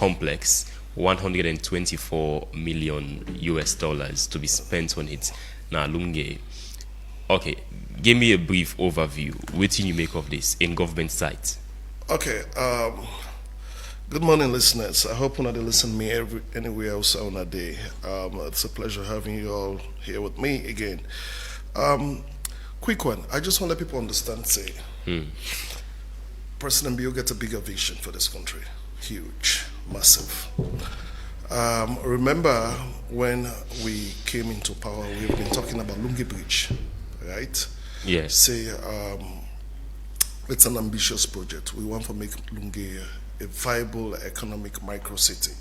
complex, 124 million US dollars to be spent on it. Now, Lunge, okay, give me a brief overview. What do you make of this in government side? Okay, good morning, listeners. I hope when they listen to me anywhere else on a day. It's a pleasure having you all here with me again. Quick one. I just want to let people understand, say, President Bill gets a bigger vision for this country. Huge, massive. Remember when we came into power, we've been talking about Lungi Bridge, right? Yes. Say, it's an ambitious project. We want to make Lungi a viable economic micro-city.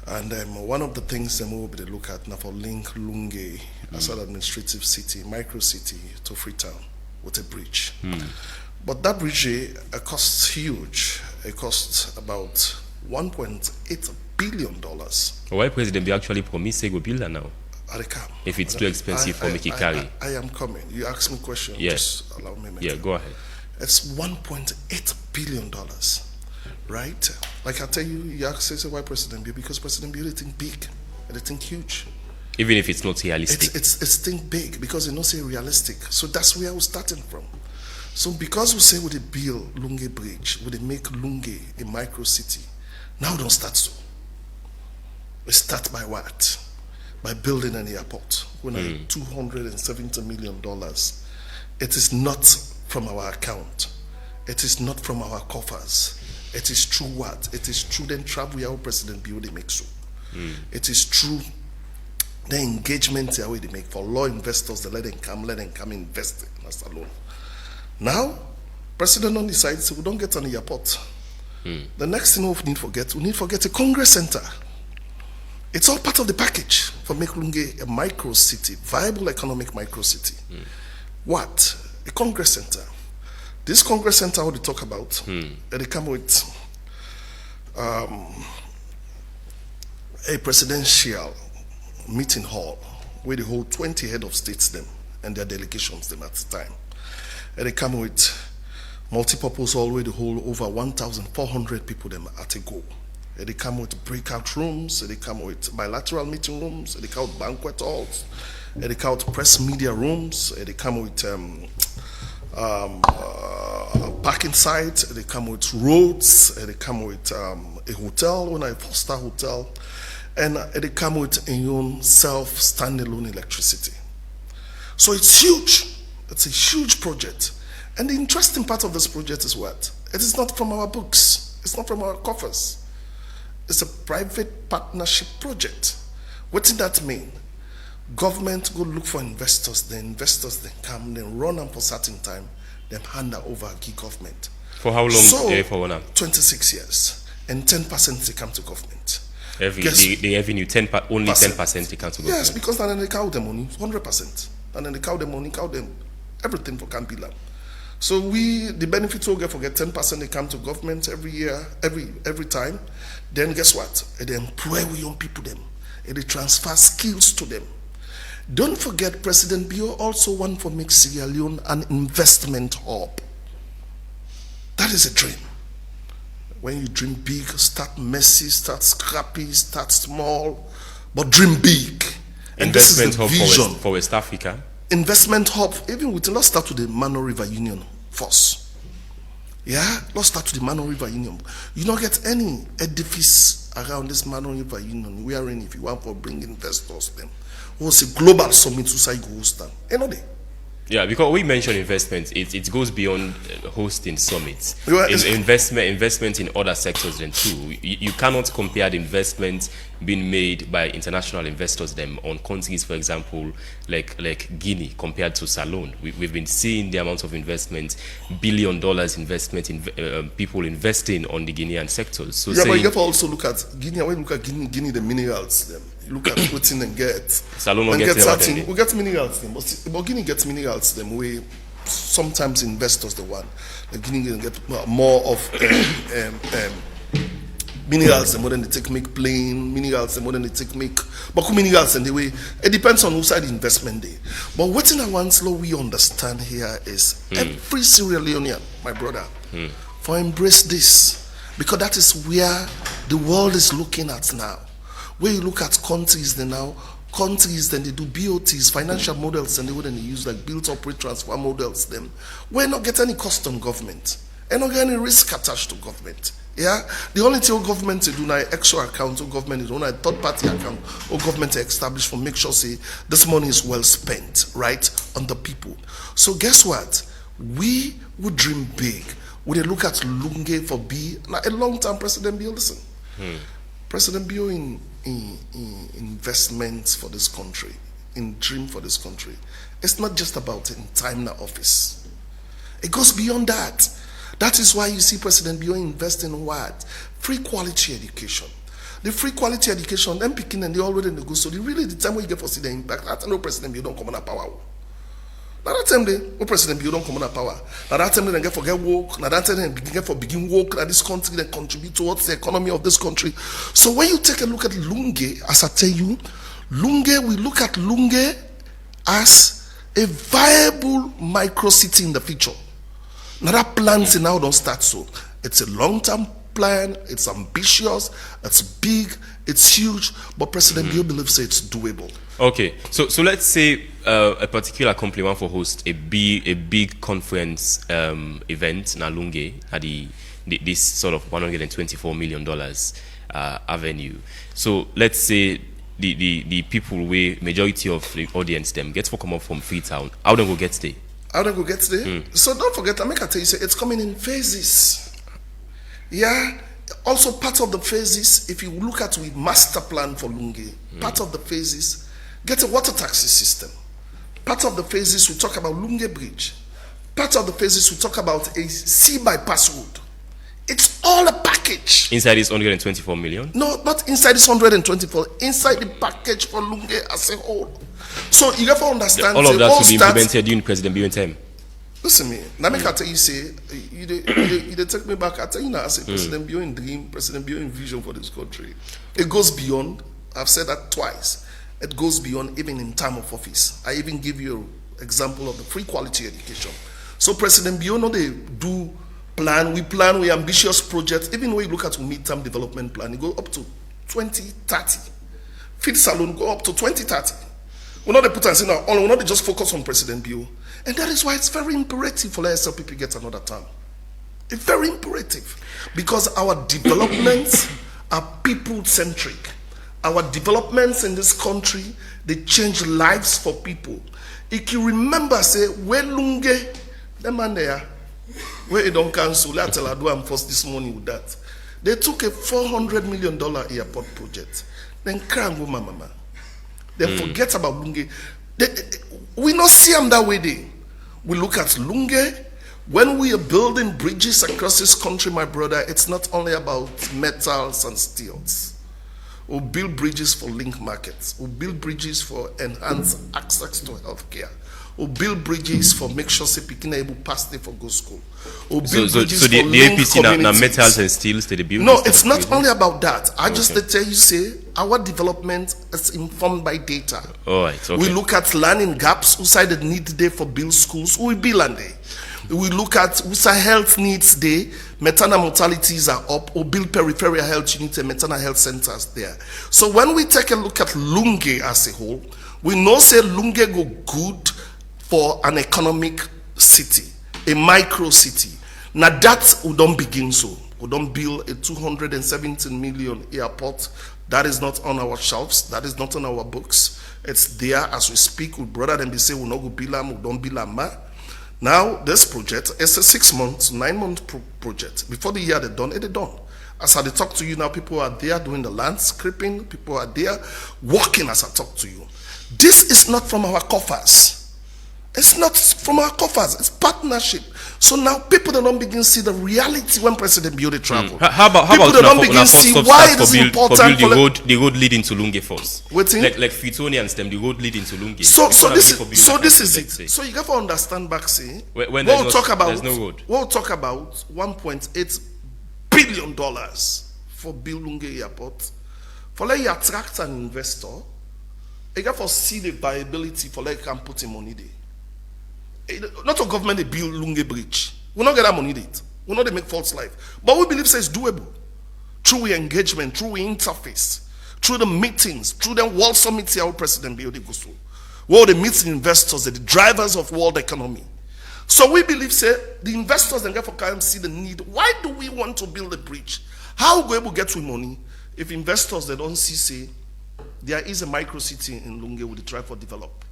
And one of the things we will be to look at now for link Lungi as an administrative city, micro-city to Freetown with a bridge. But that bridge costs huge. It costs about $1.8 billion. Why President Bill actually promised to go build that now? If it's too expensive for me to carry. I am coming. You ask me a question. Yes. Just allow me a minute. Yeah, go ahead. It's $1.8 billion. Right? Like I tell you, you ask say why President Bill? Because President Bill, they think big and they think huge. Even if it's not realistic. It's think big because they don't say realistic. So that's where we're starting from. So because we say with the bill Lungi Bridge, we make Lungi a micro city. Now don't start so. We start by what? By building an airport. When $270 million. It is not from our account. It is not from our coffers. It is true what? It is true then travel how President Bill they make so. It is true the engagement here they make for law investors, they let them come invest in us alone. Now, President don't decide so we don't get an airport. The next thing we need to get a Congress Center. It's all part of the package for making Lungi a micro city, viable economic micro city. What? A Congress Center. This Congress Center, what they talk about, they come with a presidential meeting hall where they hold 20 head of states them and their delegations them at the time. And they come with multi-purpose hall where they hold over 1,400 people them at a go. And they come with breakout rooms, and they come with bilateral meeting rooms, and they come with banquet halls, and they come with press media rooms, and they come with parking sites, they come with roads, they come with a hotel, a 4-star hotel, and they come with a own self-standalone electricity. So it's huge. It's a huge project. And the interesting part of this project is what? It is not from our books. It's not from our coffers. It's a private partnership project. What does that mean? Government go look for investors, the investors then come, then run them for certain time, then hand that over to government. For how long? So, for 26 years. And 10% they come to government. The revenue, only 10% they come to government. Yes, because then they count the money, 100%. And then they count the money, count them, everything for Campila. So the benefits will get 10% they come to government every year, every time. Then guess what? They employ young people them. And they transfer skills to them. Don't forget, President Bio also wants to make Sierra Leone an investment hub. That is a dream. When you dream big, start messy, start scrappy, start small, but dream big. And investment hub vision for West Africa. Investment hub, even with, let's start with the Mano River Union first. Yeah, let's start with the Mano River Union. You don't get any edifice around this Mano River Union wherein if you want to bring investors them. Was a global summit to say go host them. Yeah, because we mentioned investment, it goes beyond hosting summits. Investment in other sectors then too. You cannot compare the investment being made by international investors them on countries, for example, like Guinea compared to Salone. We've been seeing the amount of investment, $1 billion investment in people investing on the Guinean sectors. So yeah, but you have to also look at Guinea. When you look at Guinea, the minerals them. You look at what's in and get. Salone gets certain. We get minerals them, but Guinea gets minerals them. We sometimes investors the one. The Guinea get more of minerals them more than they take make plane. Minerals them more than they take make. But minerals and the way it depends on who side the investment day. But what in one slow we understand here is every Sierra Leonean, my brother, for embrace this. Because that is where the world is looking at now. When you look at countries, then they do BOTs, financial models, and they wouldn't use like build, operate, transfer models. Then we're not getting any cost on government, and not getting any risk attached to government. Yeah, the only thing government to do now extra account or government is on a third party account or government to establish for make sure say this money is well spent, right, on the people. So guess what? We would dream big. We look at Lunge for B, now a long-term President Bill. Listen, President Bill in investments for this country, in dream for this country. It's not just about in time na office. It goes beyond that. That is why you see President Bill invest in what? Free quality education. The free quality education, them picking and they already go. So really the time when you get for see the impact, that time no President Bill don't come on power. Now that time no President Bill don't come on power. Now that time they get for get work. Now that time they get for begin work. That this country they contribute towards the economy of this country. So when you take a look at Lunge, as I tell you, Lunge, we look at Lunge as a viable micro city in the future. Now that plans now don't start so. It's a long-term plan, it's ambitious, it's big, it's huge, but President Bill believes it's doable. Okay, so let's say a particular company want to host a big conference event in Lunge at this sort of $124 million avenue. So let's say the people where majority of the audience them gets to come up from Freetown. How do they go get there? How do we get there? So don't forget, I make I tell you, say it's coming in phases. Yeah. Also, part of the phases, if you look at the master plan for Lunge, part of the phases, get a water taxi system. Part of the phases, we talk about Lunge Bridge. Part of the phases, we talk about a sea bypass road. It's all a package. Inside this 124 million? No, not inside this 124. Inside the package for Lunge as a whole. So you have to understand. All of that will be implemented during President Bill time. Listen me. Now make I tell you say you take me back. I tell you now I say President Bill in dream, President Bill in vision for this country. It goes beyond. I've said that twice. It goes beyond even in time of office. I even give you an example of the free quality education. So President Bill no they do plan, we ambitious projects. Even when you look at the midterm development plan, it go up to 2030. Feed salon go up to 2030. We're not put and say now, we're not just focus on President Bill. And that is why it's very imperative for the SLPP get another term. It's very imperative. Because our developments are people-centric. Our developments in this country, they change lives for people. If you remember, say, where Lunge, the man there, where it don't cancel, let's tell I'm first this morning with that. They took a $400 million airport project. Then Krango Mama. They forget about Lunge. We not see them that way. We look at Lunge. When we are building bridges across this country, my brother, it's not only about metals and steels. We'll build bridges for link markets. We'll build bridges for enhanced access to healthcare. We'll build bridges for make sure say people able pass there for go school. We'll build bridges so the APC now metals and steels they build. No, it's not only about that. I just tell you say our development is informed by data. All right. Okay. We look at learning gaps. Who side the need there for build schools? We build and there. We look at who side health needs there. Maternal mortalities are up. Or build peripheral health units and maternal health centers there. So when we take a look at Lunge as a whole, we know say Lunge go good for an economic city, a micro city. Now that we don't begin so. We don't build a 217 million airport. That is not on our shelves. That is not on our books. It's there as we speak. We brother them, they say we not go build them, we don't build them. Now this project is a 6 months, 9 month project. Before the year they're done, they're done. As I talk to you now, people are there doing the landscaping. People are there working as I talk to you. This is not from our coffers. It's not from our coffers. It's partnership. So now people don't begin to see the reality when President Bill travel. How about people don't begin to see why it is important for the road leading to Lunge first. Like Fritonians them the road leading to Lunge. So this is it. So you got to understand back say when we'll talk about there's no road. We'll talk about $1.8 billion for build Lunge Airport. For like you attract an investor, you got to see the viability for like you can put him money there. Not a government they build Lunge Bridge. We not get that money there. We know they make false life. But we believe say it's doable. Through engagement, through interface, through the meetings, through the World Summit here, President Biode Gusu, where they meet the investors, the drivers of world economy. So we believe, say, the investors and therefore can see the need. Why do we want to build a bridge? How we able to get to money if investors they don't see, say, there is a micro city in Lunge we try for develop.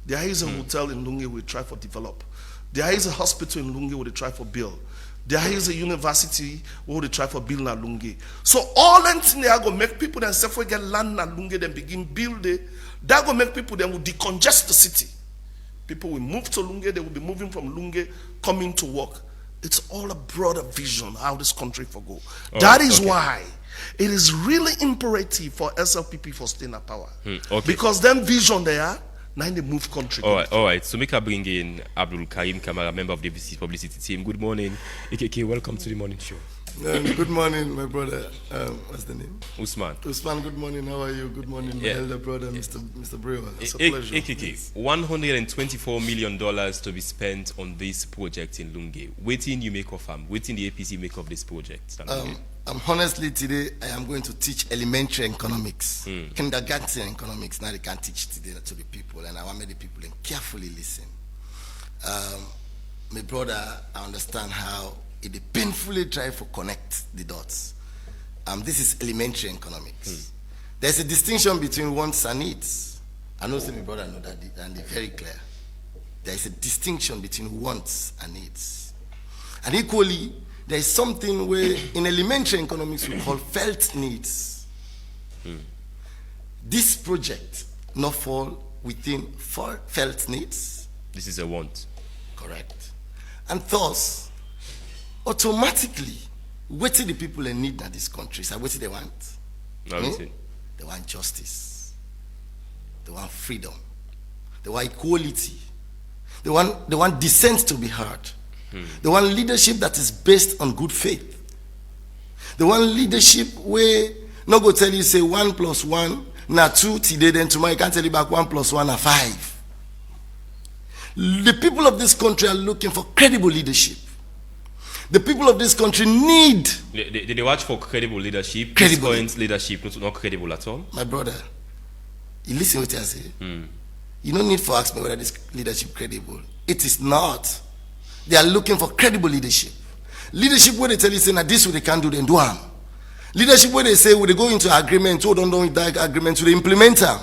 There is a hotel in Lunge we try for develop. There is a hospital in Lunge we try for build. There is a university where they try for build na Lunge. So all that thing they are going to make people themselves get land na Lunge, then begin build it. That going to make people then will decongest the city. People will move to Lunge, they will be moving from Lunge, coming to work. It's all a broader vision how this country for go. That is why it is really imperative for SLPP for staying at power. Because them vision they are, now they move country. All right. So make I bring in Abdul Karim Kamara, member of the APC publicity team. Good morning. AKK, welcome to the morning show. Good morning, my brother. What's the name? Usman. Usman, good morning. How are you? Good morning, my elder brother, Mr. Berewa. It's a pleasure. AKK, $124 million to be spent on this project in Lunge. Waiting you make of them. Waiting the APC make of this project. Honestly, today I am going to teach elementary economics, kindergarten economics. Now they can teach today to the people, and I want the people to carefully listen. My brother, I understand how they painfully try to connect the dots. This is elementary economics. There's a distinction between wants and needs. I know my brother know that, and it's very clear. There is a distinction between wants and needs. And equally, there is something where in elementary economics we call felt needs. This project not fall within felt needs. This is a want. Correct. And thus, automatically, what do the people in need in this country? So what do they want? They want justice. They want freedom. They want equality. They want dissent to be heard. They want leadership that is based on good faith. They want leadership where no go tell you say 1 + 1 na 2 today, then tomorrow you can't tell you back 1 + 1 na 5. The people of this country are looking for credible leadership. The people of this country need. They watch for credible leadership. Credible. This current leadership not credible at all. My brother, you listen what I say. You don't need to ask me whether this leadership credible. It is not. They are looking for credible leadership. Leadership where they tell you say, now this way they can't do, then do them. Leadership where they say, when they go into agreement, oh, don't know that agreement, to the implementer.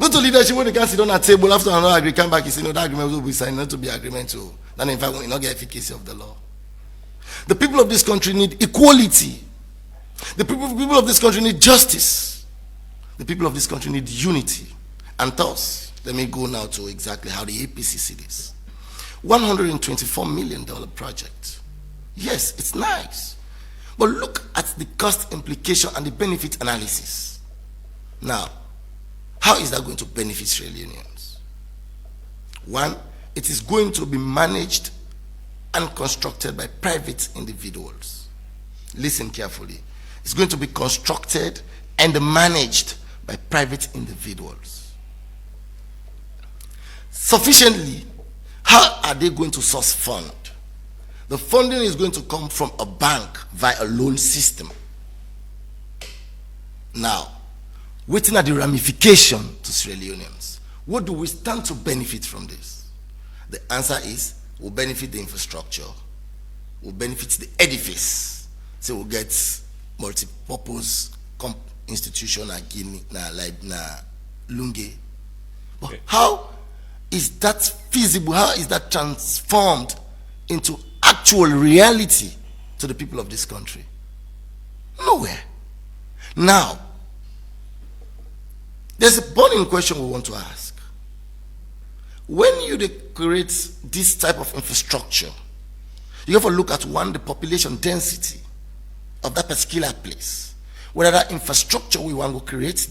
Not to leadership where they can sit on a table after another agreement, come back and say, no, that agreement will be signed, not to be agreement to. Then in fact, we will not get efficacy of the law. The people of this country need equality. The people of this country need justice. The people of this country need unity. And thus, let me go now to exactly how the APC see this. $124 million project. Yes, it's nice. But look at the cost implication and the benefit analysis. Now, how is that going to benefit Sierra Leoneans? One, it is going to be managed and constructed by private individuals. Listen carefully. It's going to be constructed and managed by private individuals. Sufficiently, how are they going to source fund? The funding is going to come from a bank via a loan system. Now, waiting at the ramification to Sierra Leoneans. What do we stand to benefit from this? The answer is we'll benefit the infrastructure, we'll benefit the edifice. So we'll get multi-purpose institution again like Lunge. But how is that feasible? How is that transformed into actual reality to the people of this country? Nowhere. Now, there's a burning question we want to ask. When you create this type of infrastructure, you have to look at one, the population density of that particular place. Whether that infrastructure we want to create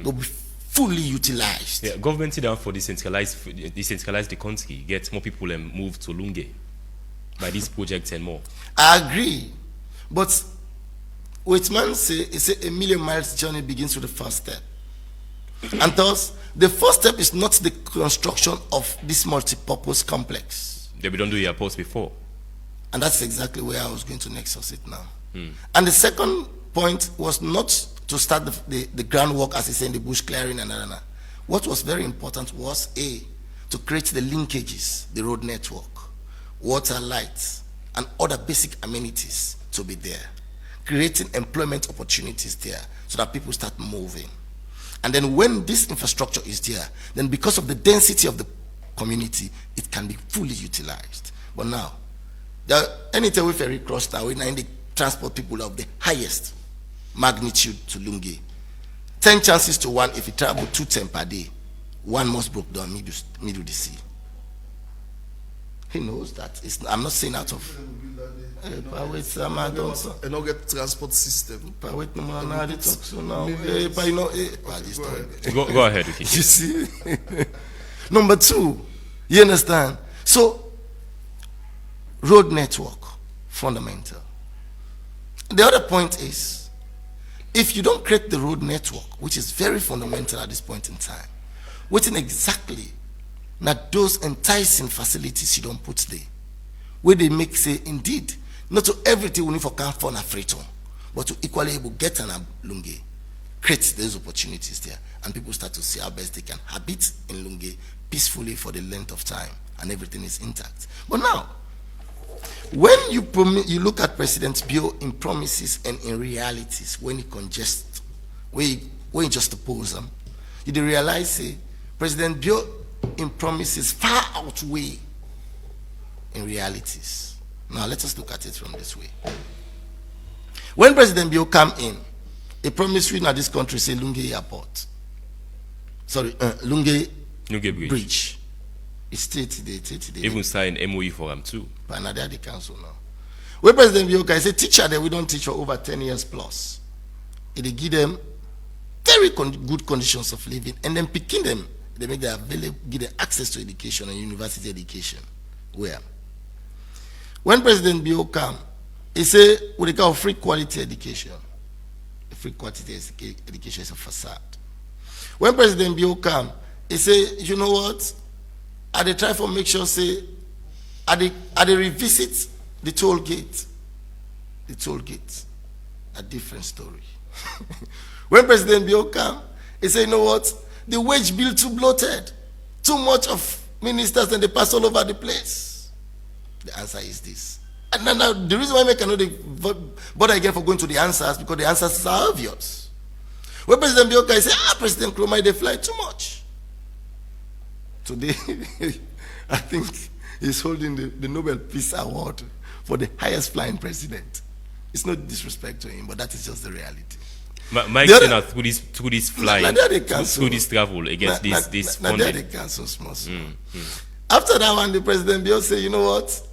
will be fully utilized. Yeah, government down for decentralize the country, get more people and move to Lunge by these projects and more. I agree, but what man say is a million miles journey begins with the first step, and thus the first step is not the construction of this multi-purpose complex. They don't do airports before. And that's exactly where I was going to nexus it now. And the second point was not to start the groundwork, as I say, in the bush clearing and What was very important was to create the linkages, the road network, water, lights, and other basic amenities to be there, creating employment opportunities there so that people start moving. And then when this infrastructure is there, then because of the density of the community, it can be fully utilized. But now, anytime we ferry cross now, we need to transport people of the highest magnitude to Lunge. 10 chances to 1 if you travel 210 per day, 1 must break down middle of the sea. He knows that. I'm not saying out of. And not get transport system. Go ahead, okay. You see? Number 2, you understand? So, road network, fundamental. The other point is, if you don't create the road network, which is very fundamental at this point in time, waiting exactly that those enticing facilities you don't put there, where they make say, indeed, not to everything we need for camp for a freedom, but to equally able get an Lunge, create those opportunities there, and people start to see how best they can habit in Lunge peacefully for the length of time, and everything is intact. But now, when you look at President Bio in promises and in realities, when he congests, when he just oppose them, you realize, say, President Bio in promises far outweigh in realities. Now let us look at it from this way. When President Bio come in, he promised we in this country say Lunge Airport. Sorry, Lunge Bridge. It's Tite. Even sign MOE for them too. But now they are the council now. When President Bio can say teacher that we don't teach for over 10 years plus, they give them very good conditions of living, and then picking them, they make them available, give them access to education and university education. Where? When President Bio come, he say what they call free quality education. Free quality education is a facade. When President Bio come, he say, you know what? I they try to make sure say, I they revisit the toll gate. The toll gate, a different story. When President Bio come, he say, you know what? The wage bill too bloated, too much of ministers, and they pass all over the place. The answer is this. And now the reason why I cannot bother again for going to the answers, because the answers are obvious. When President Bioka say, President Kromai, they fly too much. Today, I think he's holding the Nobel Peace Award for the highest flying president. It's not disrespect to him, but that is just the reality. Mike said through this flying, through this travel against this funding. They cancel small. After that one, the President Bio say, you know what?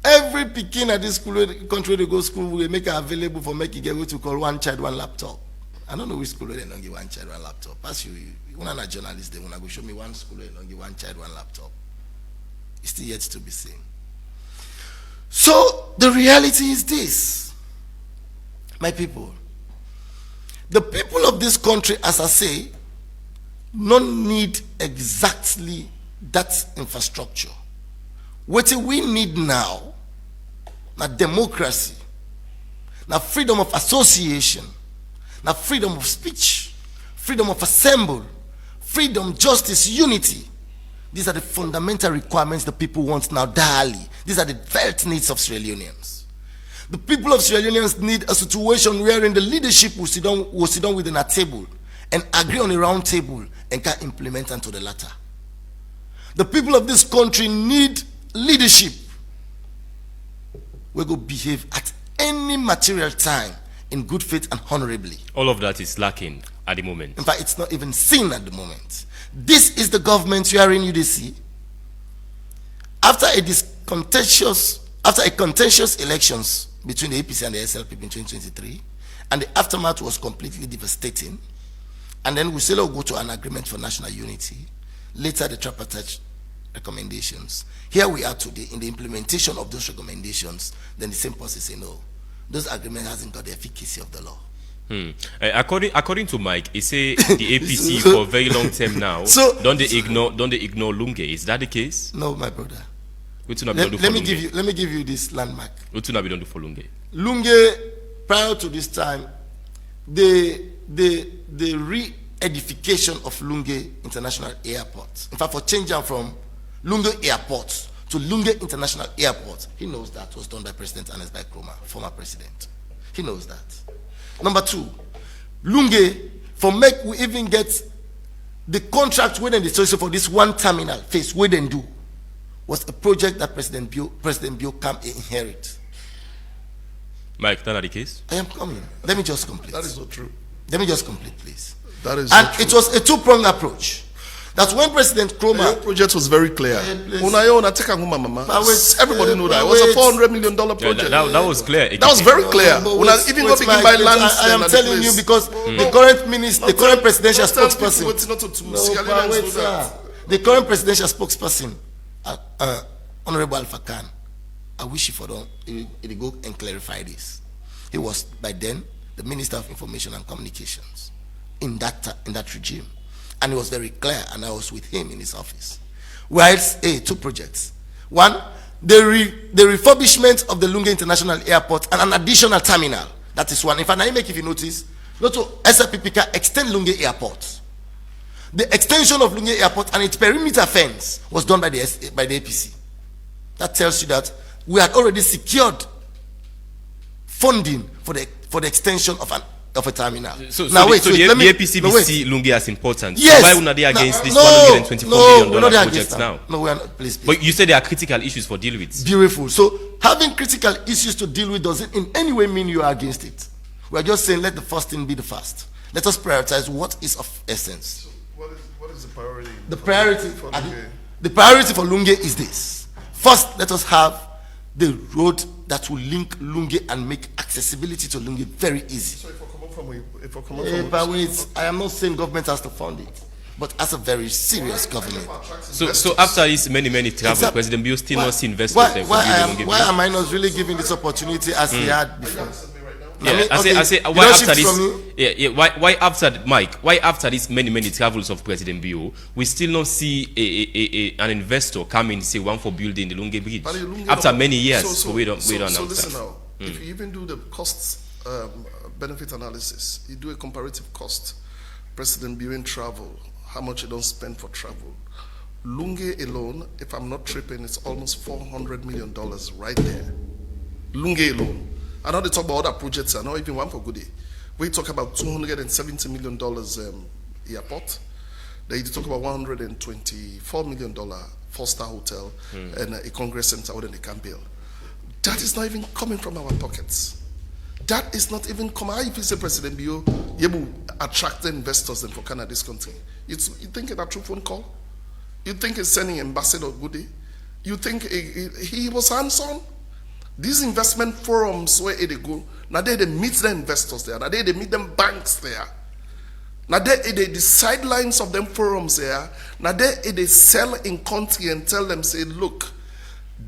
Every Pekin at this school, country they go school, we make it available for making get what to call one child, one laptop. I don't know which school they don't give one child, one laptop. As you want a journalist, they want to go show me one school they don't give one child, one laptop. It's still yet to be seen. So the reality is this, my people. The people of this country, as I say, don't need exactly that infrastructure. What we need now, now democracy, now freedom of association, now freedom of speech, freedom of assembly, freedom, justice, unity. These are the fundamental requirements the people want now daily. These are the felt needs of Sierra Leoneans. The people of Sierra Leoneans need a situation wherein the leadership will sit down within a table and agree on a round table and can implement unto the latter. The people of this country need leadership. We go behave at any material time in good faith and honorably. All of that is lacking at the moment. In fact, it's not even seen at the moment. This is the government you are in UDC. After a contentious elections between the APC and the SLPP in 2023, and the aftermath was completely devastating, and then we still go to an agreement for national unity. Later, the tripartite recommendations. Here we are today in the implementation of those recommendations. Then the same person say no, those agreement hasn't got the efficacy of the law. According to Mike, he say the APC for a very long time now. So don't they ignore Lunge? Is that the case? No, my brother. Let me give you this landmark. What we don't do for Lunge? Lunge, prior to this time, the re-edification of Lunge International Airport. In fact, for changing from Lunge Airport to Lunge International Airport, he knows that was done by President Ernest Bai Kromah, former president. He knows that. Number two, Lunge, for make we even get the contract where they choose for this one terminal phase where they do was a project that President Bio can inherit. Mike, that's not the case. I am coming. Let me just complete. That is not true. Let me just complete, please. That is and not true. It was a two-pronged approach. That's when President Kromah. Your project was very clear. Everybody know that. It was a $400 million project. That was clear. That was very clear. Even go begin by land. I am telling you because the current minister, the current presidential spokesperson. The current presidential spokesperson, Honorable Alpha Khan, I wish he go and clarify this. He was by then the Minister of Information and Communications in that regime. And it was very clear, and I was with him in his office. Whilst two projects. One, the refurbishment of the Lunge International Airport and an additional terminal. That is one. In fact, I make if you notice, not to SLPP can extend Lunge Airport. The extension of Lunge Airport and its perimeter fence was done by the APC. That tells you that we had already secured funding for the extension of a terminal. So the APC see Lunge as important. Yes. So why would not they against this $124 million project now? No, we are not. Please. But you said there are critical issues for deal with. Beautiful. So having critical issues to deal with doesn't in any way mean you are against it. We are just saying let the first thing be the first. Let us prioritize what is of essence. So what is the priority? The priority for Lunge is this. First, let us have the road that will link Lunge and make accessibility to Lunge very easy. So if I I am not saying government has to fund it, but as a very serious government. So after this many travel, President Bio still not see investment. Why am I not really giving this opportunity as he had before? Yeah, I say why after this? Why after Mike? Why after this many travels of President Bio, we still not see an investor come in and say one for building the Lunge Bridge after many years? So we don't understand. So listen now, if you even do the costs benefit analysis, you do a comparative cost. President Bio in travel, how much you don't spend for travel. Lunge alone, if I'm not tripping, it's almost $400 million right there. Lunge alone. I know they talk about other projects, I know even one for Goody. We talk about $270 million airport. They talk about $124 million four-star hotel and a congress center within the camp build. That is not even coming from our pockets. That is not even coming. How if you say President Bio, you attract investors then for Canada, this country? You think it's a true phone call? You think he's sending Ambassador Goody? You think he was hands-on? These investment forums where they go, now they meet the investors there, now they meet them banks there. Now they the sidelines of them forums there, now they sell in country and tell them, say, look,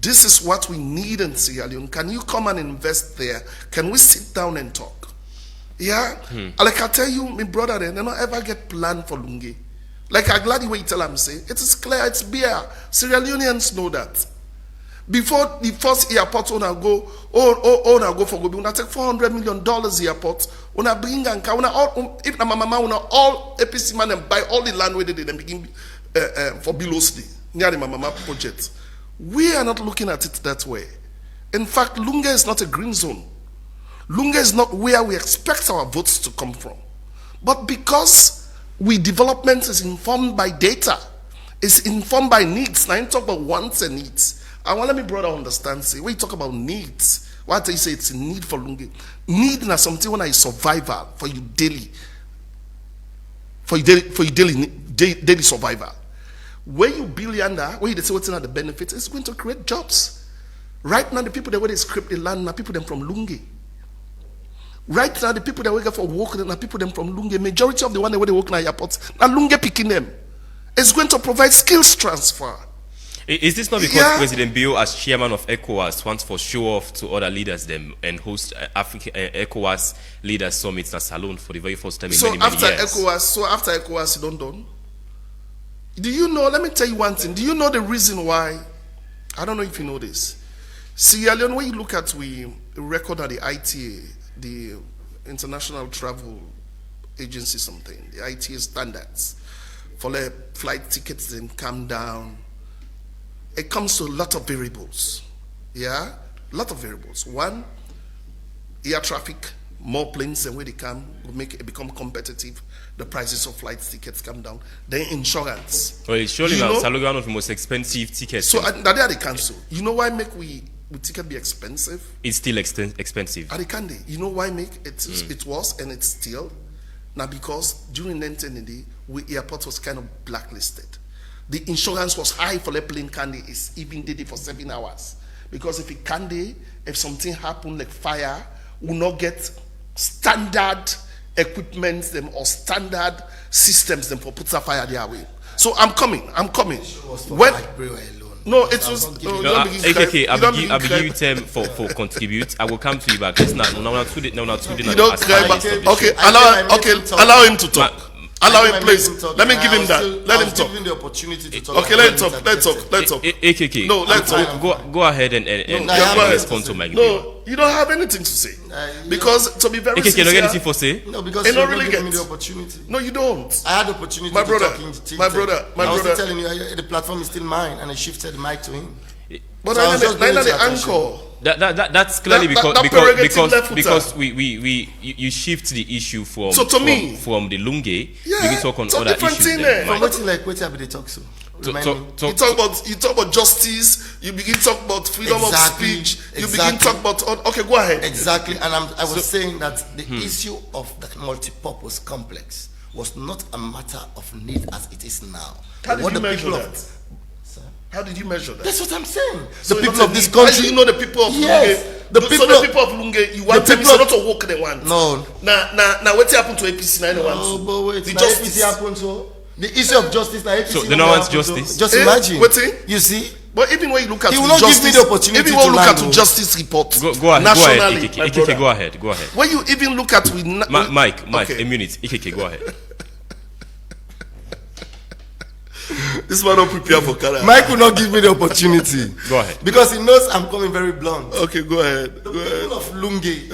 this is what we need in Sierra Leone. Can you come and invest there? Can we sit down and talk? Yeah? Like I tell you, my brother, they don't ever get plan for Lunge. Like I'm glad the way you tell them, say, it is clear, it's beer. Sierra Leoneans know that. Before the first airport owner go for Gobi, we take $400 million airport. We bring and if my mama all APC man and buy all the land where they begin for below near the mama project. We are not looking at it that way. In fact, Lunge is not a green zone. Lunge is not where we expect our votes to come from. But because development is informed by data, it's informed by needs. Now, I talk about wants and needs. I want to let me brother understand, say, when you talk about needs, what I say it's a need for Lunge. Need is something when I survival for you daily. For your daily survival. When you build under, when you say what's in the benefits, it's going to create jobs. Right now, the people that where they scrape the land are people them from Lunge. Right now, the people that work for work are people them from Lunge. Majority of the one that where they work in airports are Lunge picking them. It's going to provide skills transfer. Is this not because President Bio, as chairman of ECOWAS, wants for show off to other leaders them and host African ECOWAS leaders summits in Salon for the very first time in many years? So after ECOWAS, you don't. Do you know? Let me tell you one thing. Do you know the reason why I don't know if you know this. Sierra Leone, when you look at we record at the ITA, the International Travel Agency something, the ITA standards, for the flight tickets then come down, it comes to a lot of variables. Yeah? A lot of variables. One, air traffic, more planes than where they come will make it become competitive. The prices of flight tickets come down. Then insurance. Well, it's surely now Salogano one of the most expensive tickets. So that they cancel. You know why make we ticket be expensive? It's still expensive. At the candy. You know why make it? It was and it's still now because during 1990 we airport was kind of blacklisted. The insurance was high for the plane candy. Is even did it for 7 hours because if it candy, if something happened like fire, will not get standard equipment them or standard systems them for put a fire their way. So I'm coming. When no, it was AKK. I'll give you time for contribute. I will come to you back. Let's not. Now okay, allow him to talk. Allow him, please. Let me give him that. Let him talk. The opportunity to talk. Okay, let's talk. AKK. No, let's talk. Go ahead and respond to my. No, you don't have anything to say because to be very AKK, sincere, you don't get anything for say. No, because you don't really give me the opportunity. No, you don't. I had the opportunity. My brother, to talk my brother. I was telling you the platform is still mine, and I shifted the mic to him. But I know the anchor. That's clearly because you shift the issue from the Lunge. Yeah, we talk on other issues. From what they talk so. You talk about justice. You begin to talk about freedom of speech. You begin to talk about okay. Go ahead. Exactly, and I was saying that the issue of the multi-purpose complex was not a matter of need as it is now. How did you measure that? How did you measure that? That's what I'm saying. So the people of this country. How do you know the people of Lunge? The people of Lunge, you want them not to walk they want. No. Now what happened to APC? No, but wait. The justice happened to the issue of justice. APC so they don't want justice. Just imagine. You see. But even when you look at he will not give me the opportunity even when you look at the justice report, go ahead, nationally, AKK, go ahead. When you even look at Mike, okay. A minute, AKK, go ahead. This man don't prepare for Canada. Mike will not give me the opportunity. Go ahead. Because he knows I'm coming very blunt. Okay, go ahead. The people of Lunge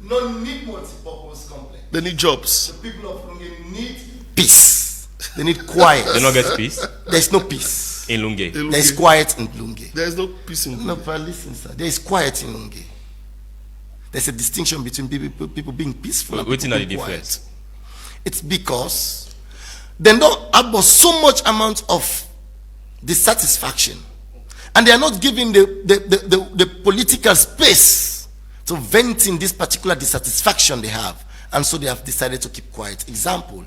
don't need multi-purpose complex. They need jobs. The people of Lunge need peace. They need quiet. They not get peace? There's no peace. In Lunge. There is quiet in Lunge. There is no peace in Lunge. No, but listen, sir. There is quiet in Lunge. There's a distinction between people being peaceful and people being quiet. It's because they don't have so much amount of dissatisfaction, and they are not giving the political space to vent in this particular dissatisfaction they have, and so they have decided to keep quiet. Example,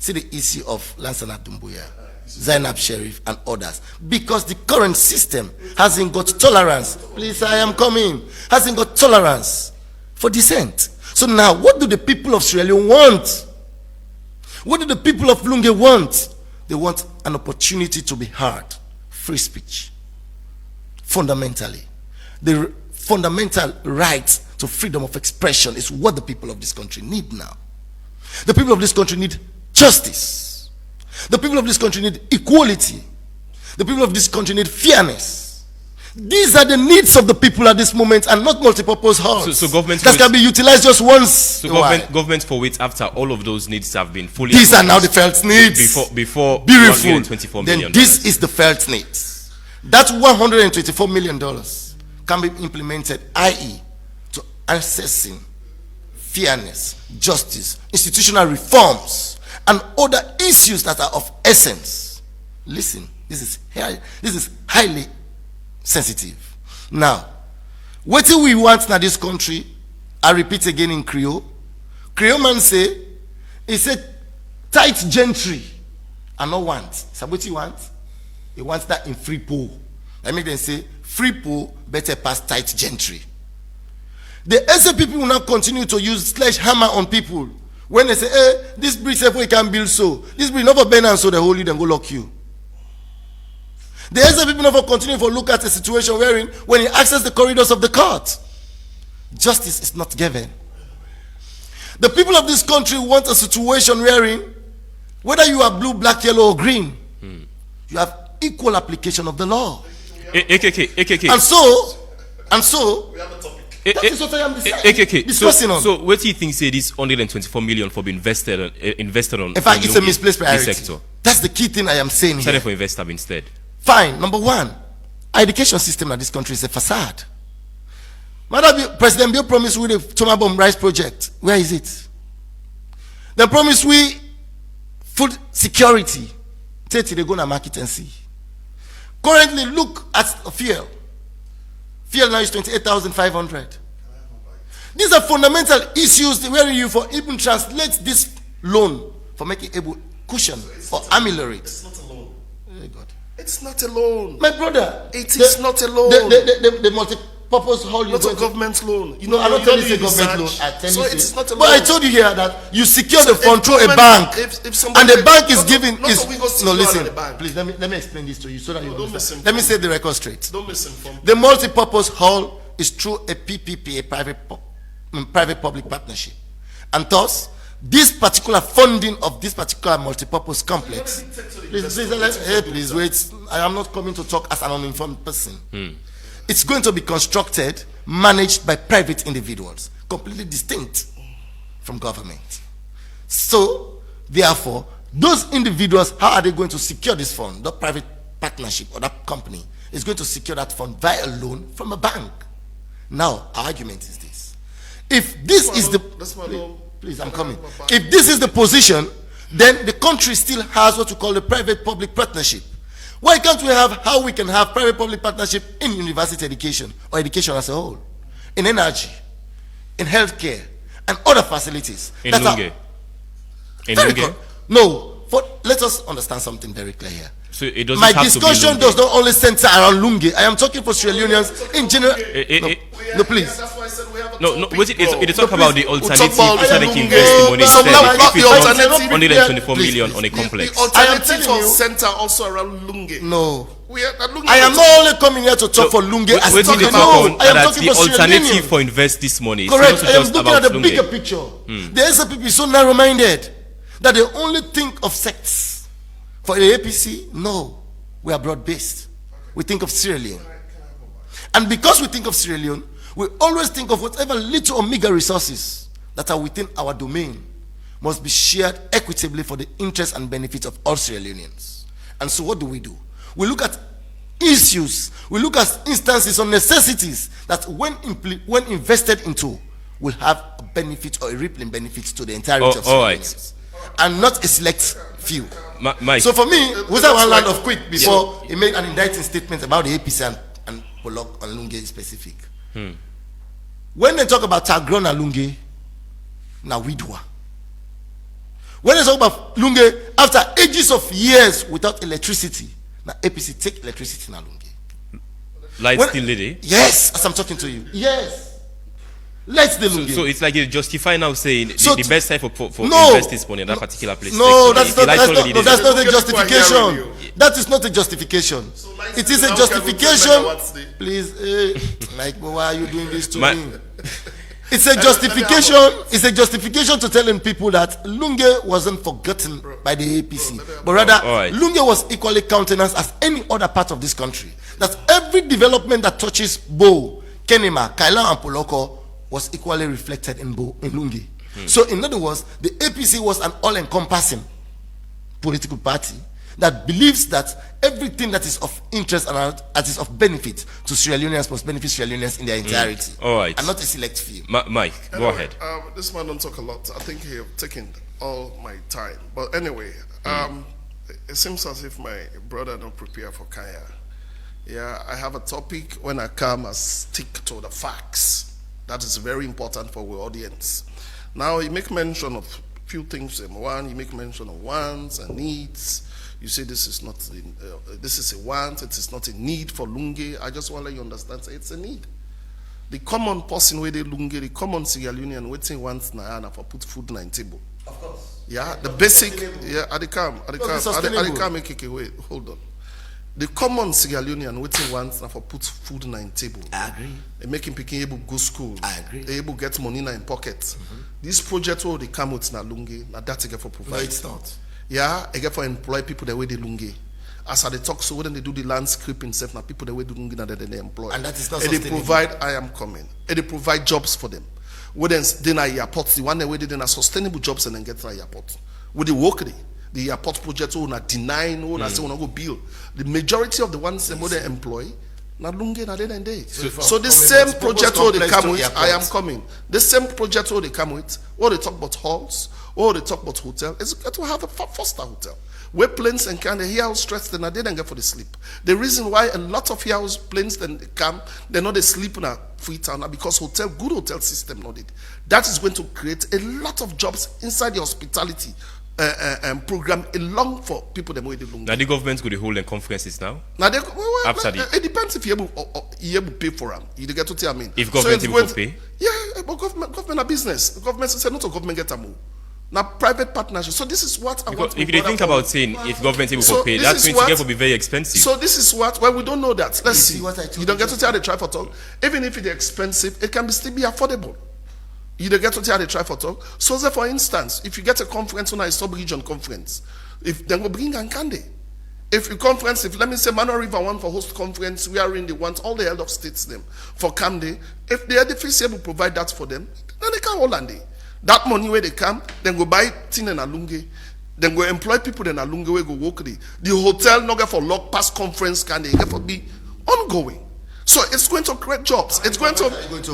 see the issue of Lansana Dumbuya, Zainab Sheriff, and others, because the current system hasn't got tolerance. Please, I am coming. Hasn't got tolerance for dissent. So now, what do the people of Sierra Leone want? What do the people of Lunge want? They want an opportunity to be heard. Free speech. Fundamentally. The fundamental right to freedom of expression is what the people of this country need now. The people of this country need justice. The people of this country need equality. The people of this country need fairness. These are the needs of the people at this moment, and not multipurpose halls. So government that can be utilized just once. So government for which after all of those needs have been fully. These are now the felt needs. Before beautiful. $124 then million. This is the felt needs. That $124 million can be implemented, i.e., to assessing fairness, justice, institutional reforms, and other issues that are of essence. Listen, this is highly sensitive. Now, what do we want in this country? I repeat again in Creole. Creole man say, he said, Tite Gentri. I not want. So what he want? He wants that in free pool. I make them say, free pool better pass Tite Gentri. The SLPP will not continue to use sledgehammer on people. When they say, hey, this bridge we can build so. This bridge never bend and so they hold you, then go lock you. The SLPP never continue to look at a situation wherein when he access the corridors of the court, justice is not given. The people of this country want a situation wherein whether you are blue, black, yellow, or green, you have equal application of the law. AKK. And so, We have a topic. that is what I am discussing on. So what do you think say this 124 million for being invested on? In fact, it's a misplaced this priority. sector. That's the key thing I am saying Decided here. for investor instead. Fine. Number one, our education system in this country is a facade. Madam President Bill promised we the Toma Bomb Rice project. Where is it? They promised we food security. Tite, they go to market and see. Currently, look at fuel. Fuel now is 28,500. These are fundamental issues where you for even translate this loan for making able cushion or ameliorate. It's not a loan. Oh God. It's not a loan. My brother, It is not a loan. The multi-purpose hall you Not go a to. government loan. You No, know, I'm not you telling don't you do it's a government loan. research. I tell So you it's not a loan. But I told you here that you secure the So fund if through a government- bank, if somebody- and the bank is not- giving not is that we go no. secure Listen, at the bank. please let me explain this to you so that you don't understand. misinform. Let me set the record straight. Don't misinform. The multi-purpose hall is through a PPP, a private-public partnership, and thus this particular funding of this particular multi-purpose complex. Please wait. I am not coming to talk as an uninformed person. It's going to be constructed, managed by private individuals, completely distinct from government. So, therefore, those individuals, how are they going to secure this fund? The private partnership or that company is going to secure that fund via a loan from a bank. Now, our argument is this: if this is the please, I'm coming. If this is the position, then the country still has what we call the private-public partnership. Why can't we have how we can have private-public partnership in university education or education as a whole, in energy, in healthcare, and other facilities? In Lunge. No, let us understand something very clear here. So it doesn't My have discussion to be does not only center around Lunge. I am talking for Sierra Leoneans in general. No, please. That's why I said we have a No, topic, it bro. talk about the alternative about so they can Lunge. invest the money So instead. now If the it's not alternative- 124 Please, million please, on a please. complex. The I am alternative telling of you- center also around Lunge. No. We are at Lunge. I am not only coming here to talk for Lunge as Wait till talking they talk on no, I am that talking the for Sierra alternative Leoneans. for invest this money. It's Correct. not I am just looking about at the bigger Lunge. picture. The SLPP is so narrow-minded that they only think of sects. For the APC, no, we are broad-based. We think of Sierra Leone, and because we think of Sierra Leone, we always think of whatever little or meager resources that are within our domain must be shared equitably for the interest and benefit of all Sierra Leoneans. And so, what do? We look at issues. We look at instances or necessities that, when invested into, will have a benefit or a rippling benefit to the entirety of Sierra Leoneans, and not a select few. Mike. So for me, was that one land of quick before he made an indicting statement about the APC and Polok and Lunge specific. When they talk about Tagron and Lunge, now Widwa. When they talk about Lunge, after ages of years without electricity, now APC take electricity now Lunge. Light still lady. Yes, as I'm talking to you. Yes. Let's the Lunge. So it's like you justify now saying the best time for no, invest this money in that particular place. No, that's not a Lunge justification. That is not a justification. It is a justification. Please, like, why are you doing this to me? It's a justification. It's a justification to telling people that Lunge wasn't forgotten by the APC, but rather Lunge was equally countenanced as any other part of this country. That every development that touches Bo, Kenema, Kaila, and Poloko was equally reflected in Lunge. So, in other words, the APC was an all-encompassing political party that believes that everything that is of interest and that is of benefit to Sierra Leoneans must benefit Sierra Leoneans in their entirety. All right. And not a select few. Mike, go ahead. This man don't talk a lot. I think he have taken all my time. But anyway, it seems as if my brother don't prepare for Kaya. Yeah, I have a topic. When I come, I stick to the facts. That is very important for our audience. Now, you make mention of a few things. One, you make mention of wants and needs. You say this is not this is a want, it is not a need for Lunge. I just want to let you understand, say it's a need. The common person where they Lunge, the common Sierra Leonean waiting wants na for put food on table. Of course. Yeah, the basic. Yeah, at the come, wait, hold on. The common Sierra Leonean waiting wants na for put food on table. I agree. They make him picking able go school. I agree. They able get money in pocket. This project where they come with na Lunge, na that again for provide. No, it's not. Yeah, again for employ people the way they Lunge. as they talk, so when they do the landscaping stuff, now people that we do they employ. And that is not and they sustainable. provide, I am coming. And they provide jobs for them. When then are airports, the one that we did in a sustainable jobs and then get to the airport. With the work the airport project owner denying owner say wanna go build. The majority of the ones they employ na lunge na day and day. So the same project all they come with, I am coming. The same project all they come with, all they talk about halls, all they talk about hotel, it's got to have a foster hotel. Where planes and can they hear how stressed then they don't get for the sleep. The reason why a lot of here planes then they come, they're not they sleep in a free town because good hotel system not it. That is going to create a lot of jobs inside the hospitality program along for people that way the long. Now the government could hold conferences now. Now it depends if you able to pay for them. You get to tell me. If government able to pay. Yeah, but government a business. The government say not a government get a move. Now private partnership. So this is what I want. If you think about saying if government able to pay, that's going to be very expensive. So this is what we don't know that. Let's see. You don't get to tell the try for talk. Even if it's expensive, it can still be affordable. You don't get to tell the try for talk. So say for instance, if you get a conference on a sub-region conference, if they will bring and candy. If you conference, if let me say Mano River want for host conference, we are in the ones all the head of states them for Camde. If the edifice able provide that for them, then they can hold on day. That money where they come, then go buy tin and alunge, then go employ people in alunge where go work there. The hotel not get for lock pass conference can they get for be ongoing. So it's going to create jobs. It's going to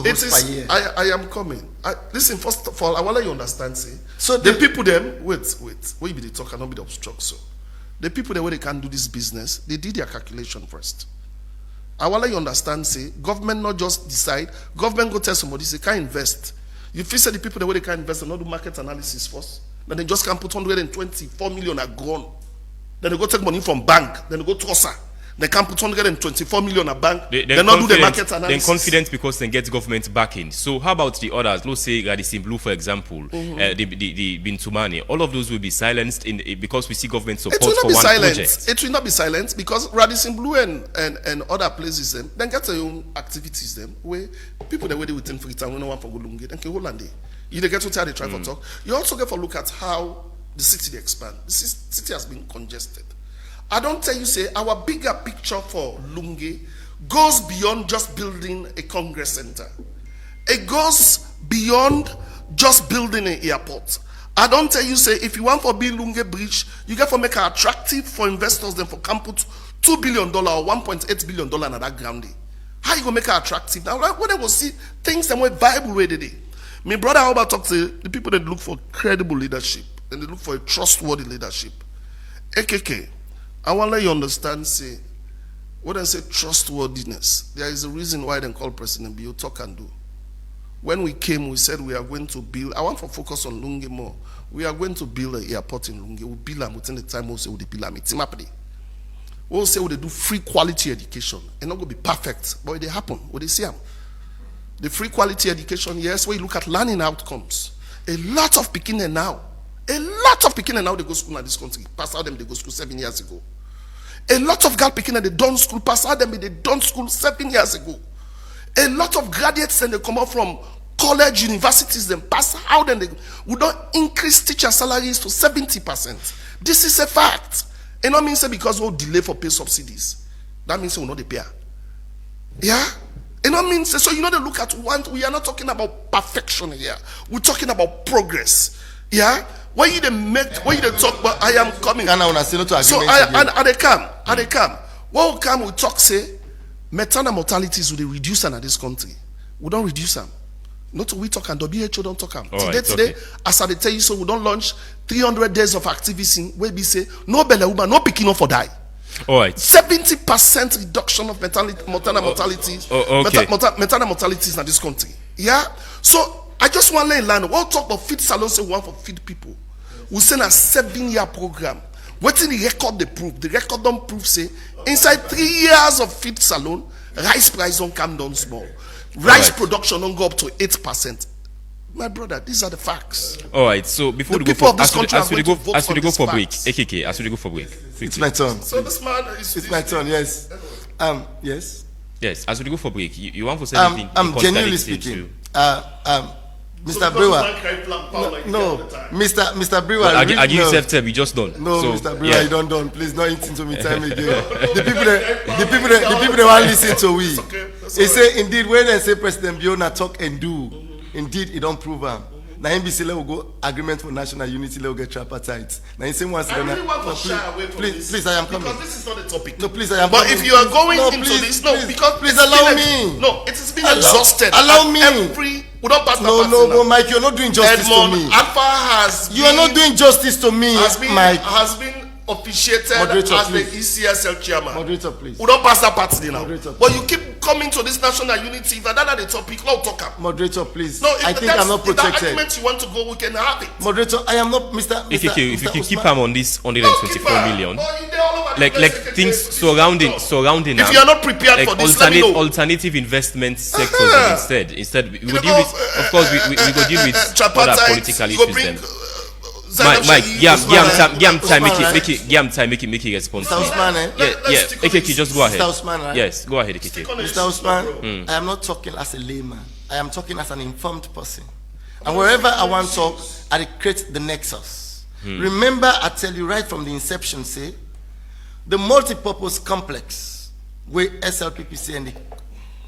it is I am coming. Listen, first of all, I want you understand say. So the people them wait, we be the talk and not be the obstruct. So the people that where they can do this business, they did their calculation first. I want you understand say government not just decide, government go tell somebody say can't invest. You feel say the people that way they can invest and not do market analysis first. Then they just can put 124 million are gone. Then they go take money from bank. Then they go to Tosa. They can put 124 million a bank. They not do the market analysis. They're confident because they get government backing. So how about the others? Let's say Radisson Blue, for example, the Bintumani. All of those will be silenced because we see government support for one project. It will not be silenced because Radisson Blue and other places then get their own activities them where people that wait within free time when no one for go lunge then can hold on day. You get to tell the try for talk. You also get to look at how the city they expand. The city has been congested. I don't tell you, say, our bigger picture for Lunge goes beyond just building a Congress center. It goes beyond just building an airport. I don't tell you, say, if you want for build Lunge Bridge, you get to make it attractive for investors, then for can put $2 billion or $1.8 billion at that ground. How you going to make it attractive? Now, when they will see things that were viable way today. My brother Albert talks to the people that look for credible leadership and they look for a trustworthy leadership. AKK. I want to let you understand, say, when I say trustworthiness, there is a reason why they call President Bill talk and do. When we came, we said we are going to build, I want to focus on Lunge more. We are going to build an airport in Lunge. We'll build them within the time we'll say we'll build them. It's Immaturity. We'll say we'll do free quality education. It's not going to be perfect, but it happen. What they see them. The free quality education, yes, when you look at learning outcomes, a lot of beginners now, they go to school in this country. Pass out them, they go to school 7 years ago. A lot of girl picking they done school, pass out them, they done school 7 years ago. A lot of graduates and they come out from college, universities, then pass out and we don't increase teacher salaries to 70%. This is a fact. It not means because we'll delay for pay subsidies. That means we'll not the pay. Yeah? It not means so you know they look at one. We are not talking about perfection here. We're talking about progress. Yeah? When you talk about I am coming. So they come. What will come, we talk, say, maternal mortalities will reduce in this country. We don't reduce them. Not we talk and WHO don't talk them. Today, as I tell you, so we don't launch 300 days of activism where we say, no belle woman, no picking up for die. All right. 70% reduction of maternal mortalities. Maternal mortalities in this country. Yeah? So, I just want to learn. We'll talk about feed salons, say we want for feed people. We send a 7-year program. What's in the record they prove? The record don't prove, say, inside 3 years of feed salon, rice price don't come down small. Rice production don't go up to 8%. My brother, these are the facts. All right, so before we go for break, AKK, as we go for break. It's my turn. So this man is... It's my turn, yes. Yes? Yes, as we go for break, you want to say anything? Genuinely speaking, Mr. Berewa. No, Mr. Berewa. I give yourself time. You just done. No, so, Mr. Berewa, you don't done. Please, not into me time again. the people that want to listen to we. They say indeed when they say President Biona talk and do, indeed it don't prove him. Now NBC will go agreement for national unity. Let get tripartite. Now in same one. I really want to shy away from this. Please, I am coming. Because this is not a topic. No, please, I am but coming. if you are going into please, this, because please allow me. No, it has been exhausted. Allow me. We don't pass No, Mike, you're not doing justice to me. Alpha has. You are not doing justice to me, Mike. Has been officiated Moderator, as please. the ECSL chairman. Moderator, please. We don't pass that part now. Moderator, but you keep coming to this national unity. If that's not the topic, no talk up. Moderator, please. No, I think I'm not protected. If that argument you want to go, we can have it. Moderator, I am not Mr. If you keep him on this 124 million, like things surrounding. If you are not prepared like for this, let me know. Alternative investment sectors instead we go deal with, of course we go deal with other political issues then. Mike, give him time, make it responsible. Mr. Usman, Yeah, AKK, just go ahead. Mr. Usman, right? Yes, go ahead, AKK. Mr. Usman, I am not talking as a layman. I am talking as an informed person. And wherever I want to talk, I create the nexus. Remember, I tell you right from the inception, say, the multi-purpose complex where SLPP say and the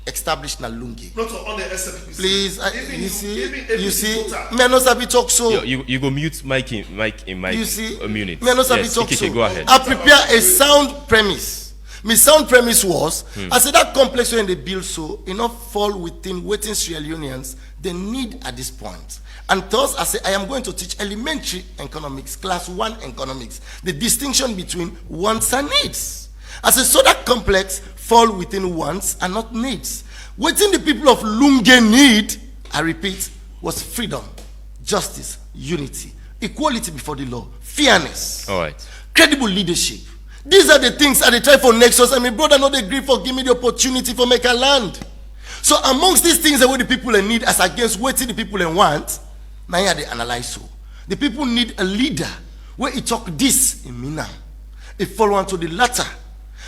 established na Lungi. Not on the SLPP. Please, you see, me no sabi talk so. You go mute Mike in you see, a minute. Me no sabi yes, talk so. go ahead. I prepare a sound premise. My sound premise was, I said that complex when they build so, enough fall within waiting Sierra Leoneans they need at this point. And thus, I say, I am going to teach elementary economics, class 1 economics, the distinction between wants and needs. I say, so that complex fall within wants and not needs. Within the people of Lunge need, I repeat, was freedom, justice, unity, equality before the law, fairness, all right, credible leadership. These are the things I try for Nexus, and my brother not agree for give me the opportunity for make a land. So amongst these things that what the people in need as against what the people in want, now here they analyze so. The people need a leader where he talk this in me now. A follow on to the latter.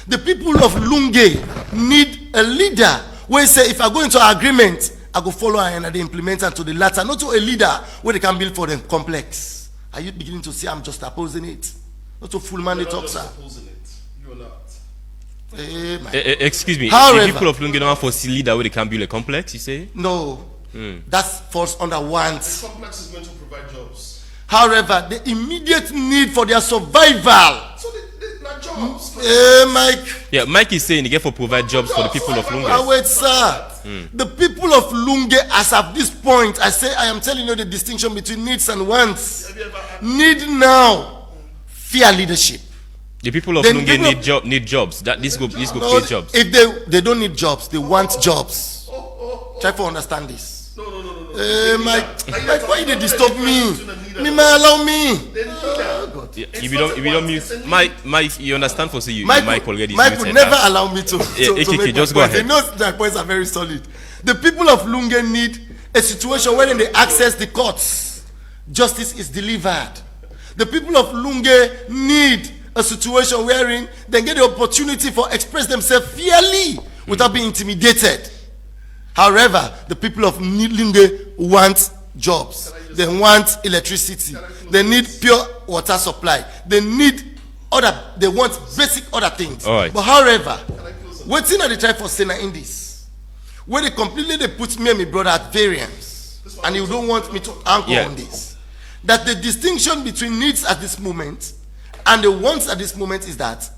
The people of Lunge need a leader where he say if I go into agreement, I go follow and they implement and to the latter, not to a leader where they can build for them complex. Are you beginning to see I'm just opposing it? Not to full man they talk, sir. You are not. Excuse me. However, the people of Lunge don't want for see leader where they can build a complex, you say? No. That falls under wants. The complex is going to provide jobs. However, the immediate need for their survival. So they not jobs. Mike. Yeah, Mike is saying he get for provide jobs for the people of Lunge. Wait, sir. The people of Lunge, as at this point, I say I am telling you the distinction between needs and wants. Need now, fair leadership. The people of Lunge need jobs. That this go create jobs. If they don't need jobs, they want jobs. Try to understand this. No. Mike, why you disturb me? Me allow me. God. Yeah, if you don't mute, Mike, you understand for say you Mike already. Mike would never allow me to make just go ahead. He knows that points are very solid. The people of Lunge need a situation wherein they access the courts. Justice is delivered. The people of Lunge need a situation wherein they get the opportunity for express themselves fairly without being intimidated. However, the people of Lunge want jobs. They want electricity. They need pure water supply. They want basic other things. All right. But however, what's in the try for Senna in this? Where they put me and my brother at variance. And you don't want me to anchor on this. That the distinction between needs at this moment and the wants at this moment is that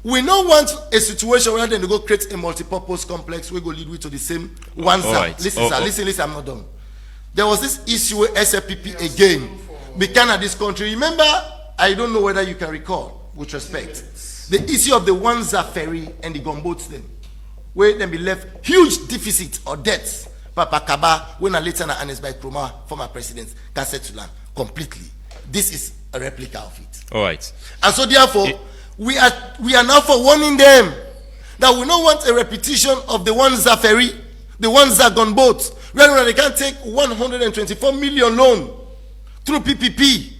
we don't want a situation where they go create a multi-purpose complex we go lead with to the same one side. Right. Listen, listen, I'm not done. There was this issue with SLPP again began at this country. Remember, I don't know whether you can recall, with respect, the issue of the Wanza ferry and the gunboats then, where then be left huge deficit or debts. Papa Kaba, when a later announced by Kroma, former president, can settle land completely. This is a replica of it. All right. And so therefore, we are now for warning them that we don't want a repetition of the Wanza ferry, the Wanza gunboat, where they can take 124 million loan through PPP,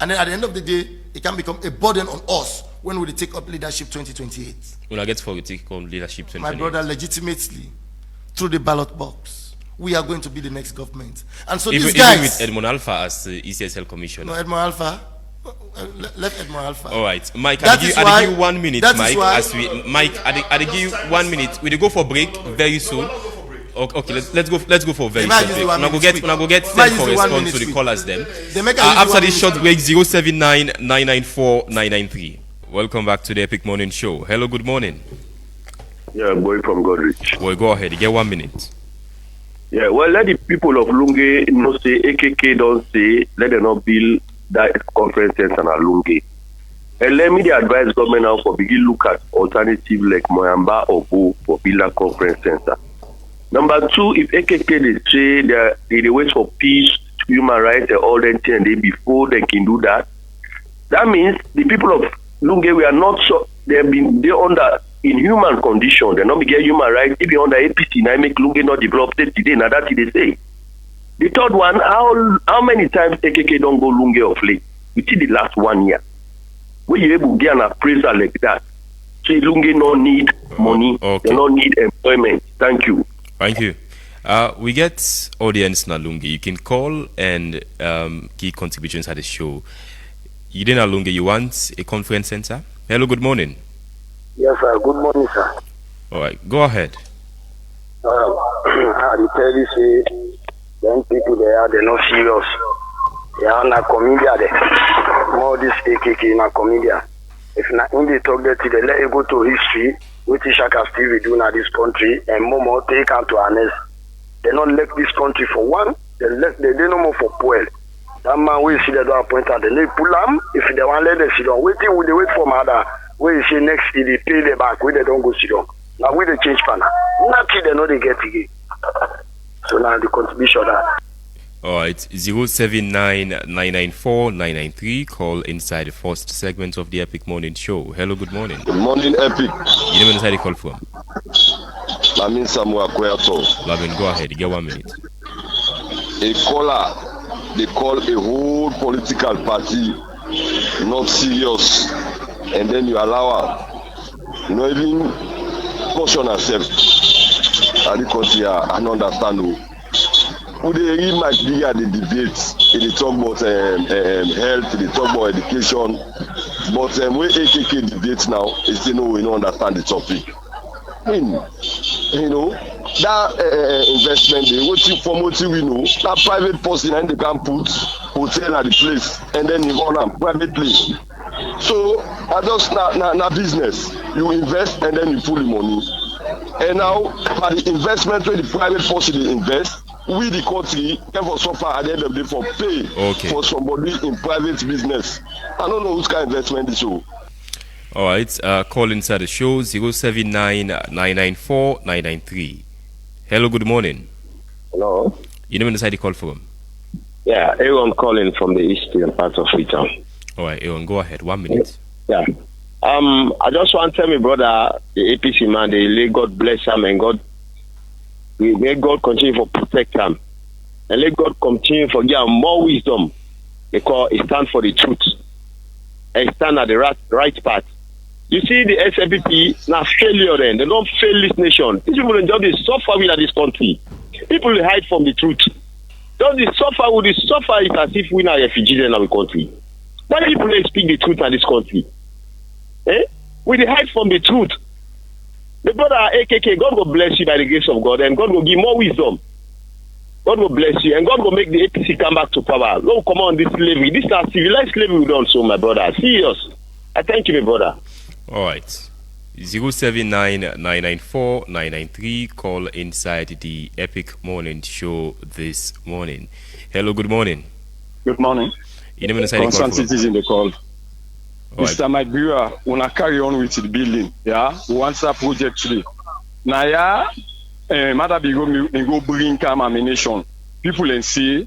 and then at the end of the day, it can become a burden on us when we take up leadership 2028. When I get for take on leadership 2028. My brother, legitimately through the ballot box, we are going to be the next government. And so even, these guys... Even with Edmond Alpha as the ECSL commissioner. No, Edmond Alpha. Left Edmond Alpha. All right. Mike, I'll give you 1 minute, Mike. I'll give you 1 minute. We'll go for break very soon. Okay, let's go for very short break. We're go get same correspond to the callers then. After this short break, 079-994-993. Welcome back to the Epic Morning Show. Hello, good morning. Yeah, boy from Godrich. Well, go ahead. You get 1 minute. Yeah, well, let the people of Lunge know say AKK don't say let them not build that conference center in Lunge. And let me advise government now for begin look at alternative like Moyamba or Bo for build a conference center. Number two, if AKK they say they wait for peace, human rights, and all that thing, they before they can do that. That means the people of Lunge we are not so they're under inhuman condition. They're not be getting human rights. They be under APC. Now make Lunge not develop state today. Now that's what they say. The third one, how many times AKK don't go Lunge of late? Within the last 1 year, where you able to get an appraisal like that? Say Lunge no need money. Okay. They don't need employment. Thank you. Thank you. We get audience na Lunge. You can call and key contributions at the show. You didn't Lunge. You want a conference center? Hello. Good morning. Yes, sir. Good morning, sir. All right. Go ahead. I tell you, say, then people they're not serious. They are not comedian. More this AKK na comedian. If not in the talk that they let you go to history, which Shaka still do in this country, and more take out to honest. They not left this country for one. They no more for poor. That man we see that appoint at the late pull them. If they want let them sit down, waiting will they wait for mother. Where you see next they pay the back, where they don't go sit down. Now we the change panel. Nothing they know they get again. So now the contribution that. All right, 079-994-993. Call inside the first segment of the Epic Morning Show. Hello, good morning. Good morning, Epic. You know inside the call from? Lamin Samuel Kweato. Lamin, go ahead. You get 1 minute. A caller, they call a whole political party not serious, and then you allow her, you know, even caution herself. I don't understand. Who they really might be at the debates, they talk about health, they talk about education, but when AKK debates now, they say no, we don't understand the topic. You know, that investment, from what we know, that private person and they can put hotel at the place and then you run them privately. So I just na business. You invest and then you pull the money. And now by the investment where the private person they invest, we the country can for suffer at the end of the day for pay for somebody in private business. I don't know whose kind of investment this show. All right, call inside the show 079-994-993. Hello, good morning. Hello. You know inside the call from? Yeah, Aaron calling from the eastern part of Freetown. All right, Aaron, go ahead. 1 minute. Yeah. I just want to tell my brother, the APC man, let God bless him and may God continue to protect him. And let God continue to give him more wisdom because he stands for the truth. And stand at the right path. You see the SLPP now failure then. They don't fail this nation. These people don't just suffer in this country. People will hide from the truth. Don't they suffer with the suffer it as if we are refugees in our country. Why do people speak the truth in this country? We hide from the truth. The brother AKK, God will bless you by the grace of God, and God will give more wisdom. God will bless you, and God will make the APC come back to power. Don't come on this slavery. This is our civilized slavery we done so, my brother. Serious. I thank you, my brother. All right. 079-994-993. Call inside the Epic Morning Show this morning. Hello, good morning. Good morning. Constant citizen the call. Mr. Mike Berewa, wanna carry on with the building. Yeah, we want that project today. Now, yeah, matter be go bring cam ammunition. People and see,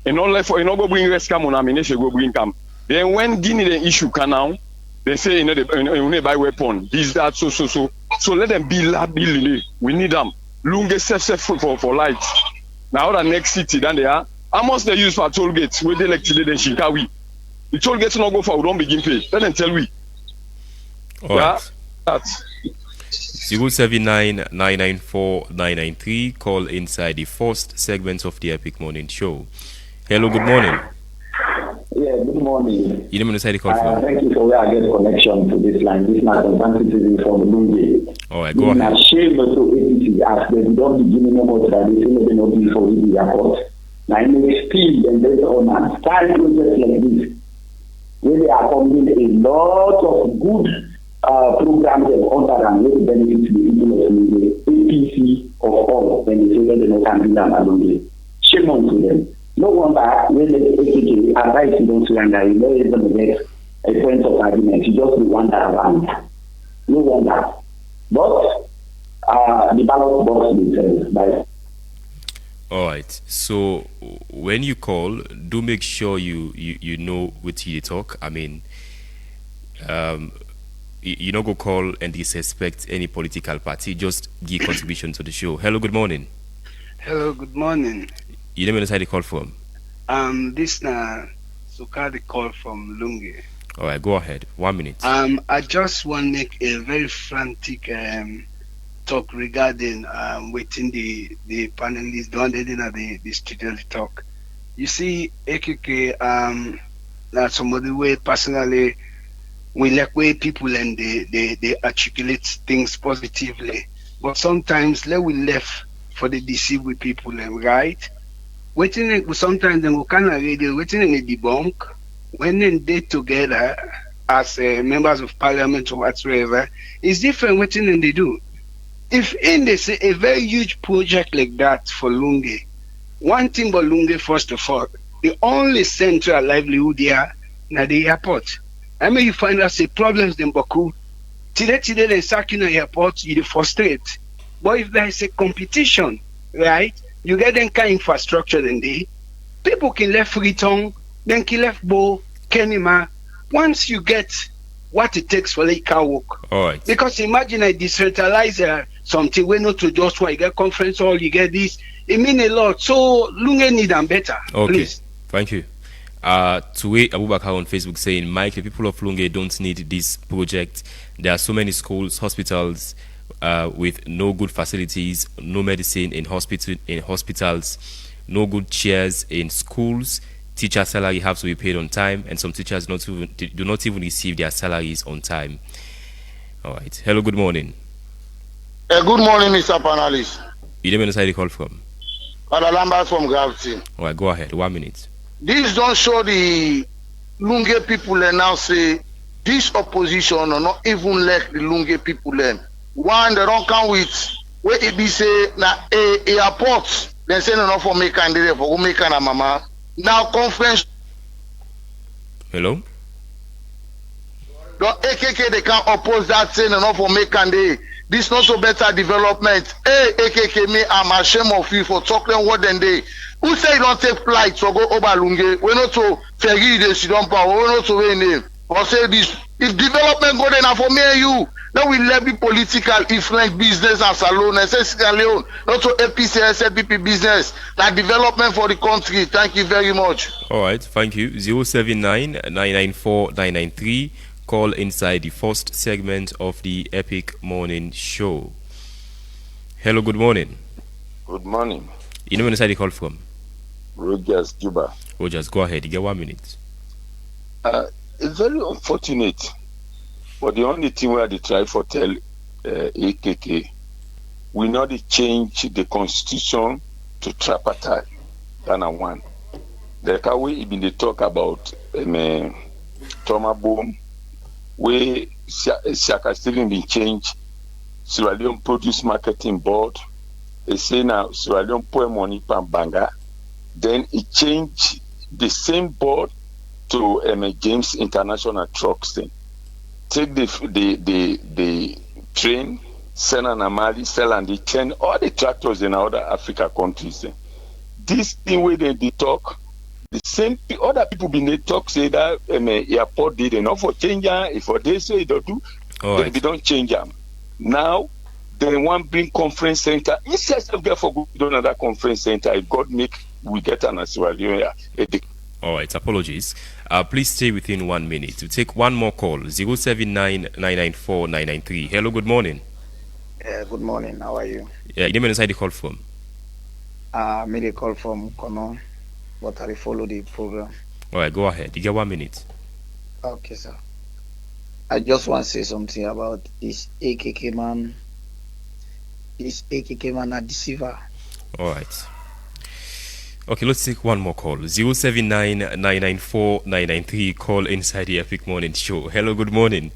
and not like for you not go bring rest cam on ammunition, go bring cam. Then when Guinea the issue can now, they say you know they buy weapon. This that so. So let them build that building. We need them. Lunge safe for light. Now the next city then they are. How much they use for toll gates? We they like today then Shinkawi. The toll gates not go for we don't begin pay. Let them tell we. All right. 079-994-993. Call inside the first segment of the Epic Morning Show. Hello, good morning. Yeah, good morning. You know the call from. Thank you for where I get connection to this line. This is my concerned citizen from Lungi. All right, go ahead. Shame to APC as they don't begin no more tradition, they don't be for the airport. Now, in the speed and there's on a style project like this, where they are coming a lot of good programs and other and will benefit the people of the APC of all when they say that they don't handle them alone. Shame on to them. No wonder when the AKK advice you don't surrender, you don't even get a point of argument. You just be wander around. No wonder. But the ballot box will tell. All right. So when you call, do make sure you know what you talk. I mean, you not go call and disrespect any political party. Just give contribution to the show. Hello, good morning. Hello, good morning. You never know how to call from. This na Sukadi call from Lungi. All right, go ahead. 1 minute. I just want to make a very frantic talk regarding waiting the panelists, the one they did the studio talk. You see, AKK, that somebody way personally, we like way people and they articulate things positively. But sometimes we left for the deceive with people, right? Waiting sometimes they kind of radio waiting in the debunk when they together as members of parliament or whatsoever is different waiting and they do. If in they say a very huge project like that for Lungi, one thing about Lungi first of all, the only central livelihood here na the airport. I mean you find out say problems in Baku. Today they sacking the airport, you frustrate. But if there is a competition, right? You get them kind of infrastructure then they people can left Freetown, then can left Bo, Kenima. Once you get what it takes for the car work. All right. Because imagine I decentralize something we not to just why you get conference hall, you get this. It mean a lot. So Lunge need them better. Okay. Please. Thank you. Tuwe Abubakar on Facebook saying, Mike, the people of Lunge don't need this project. There are so many schools, hospitals, with no good facilities, no medicine in hospitals, no good chairs in schools. Teacher salary have to be paid on time, and some teachers do not even receive their salaries on time. All right. Hello, good morning. Good morning, Mr. Panelist. You didn't know where you call from? Father Lambert from Gravity. All right, go ahead. 1 minute. This don't show the Lunge people and now say this opposition or not even like the Lunge people them. One, they don't come with where it be say na airport. Then say no for make candidate for go make a mama. Now conference. Hello? The AKK they can't oppose that saying no for make candidate. This not so better development. Hey AKK me I'm ashamed of you for talking what then they. Who say you don't take flights or go over Lunge? We not to ferry the Sidon power. We not to win name. Or say this if development go then for me and you. Now we let be political influence business and salon and say Leone, not to APC SLPP business, like development for the country. Thank you very much. All right, thank you. 079-994-993. Call inside the first segment of the Epic Morning Show. Hello, good morning. Good morning. You know where the call from? Rogers, Juba. Rogers, go ahead. You get 1 minute. It's very unfortunate. But the only thing where they try for tell AKK, we know they change the constitution to tripartite. That's one. The way even they talk about Toma Boom, where Shaka Steven been changed, Sierra Leone Produce Marketing Board, they say now Sierra Leone pour money from Banga, then it changed the same board to James International Trucks thing. Take the train, sell an Amali, sell and they change all the tractors in other Africa countries. This thing where they talk, the same other people been they talk say that airport did enough for change if they say they don't do, right. They don't change them. Now they want bring conference center. Instead of get for good another conference center, if God make we get an Australia. All right, apologies. Please stay within 1 minute. To take one more call, 079-994-993. Hello, good morning. Good morning. How are you? Yeah, you name inside the call from. I made a call from Kono, but I follow the program. All right, go ahead. You get 1 minute. Okay, sir. I just want to say something about this AKK man. This AKK man a deceiver. All right. Okay, let's take one more call. 079-994-993. Call inside the Epic Morning Show. Hello, good morning.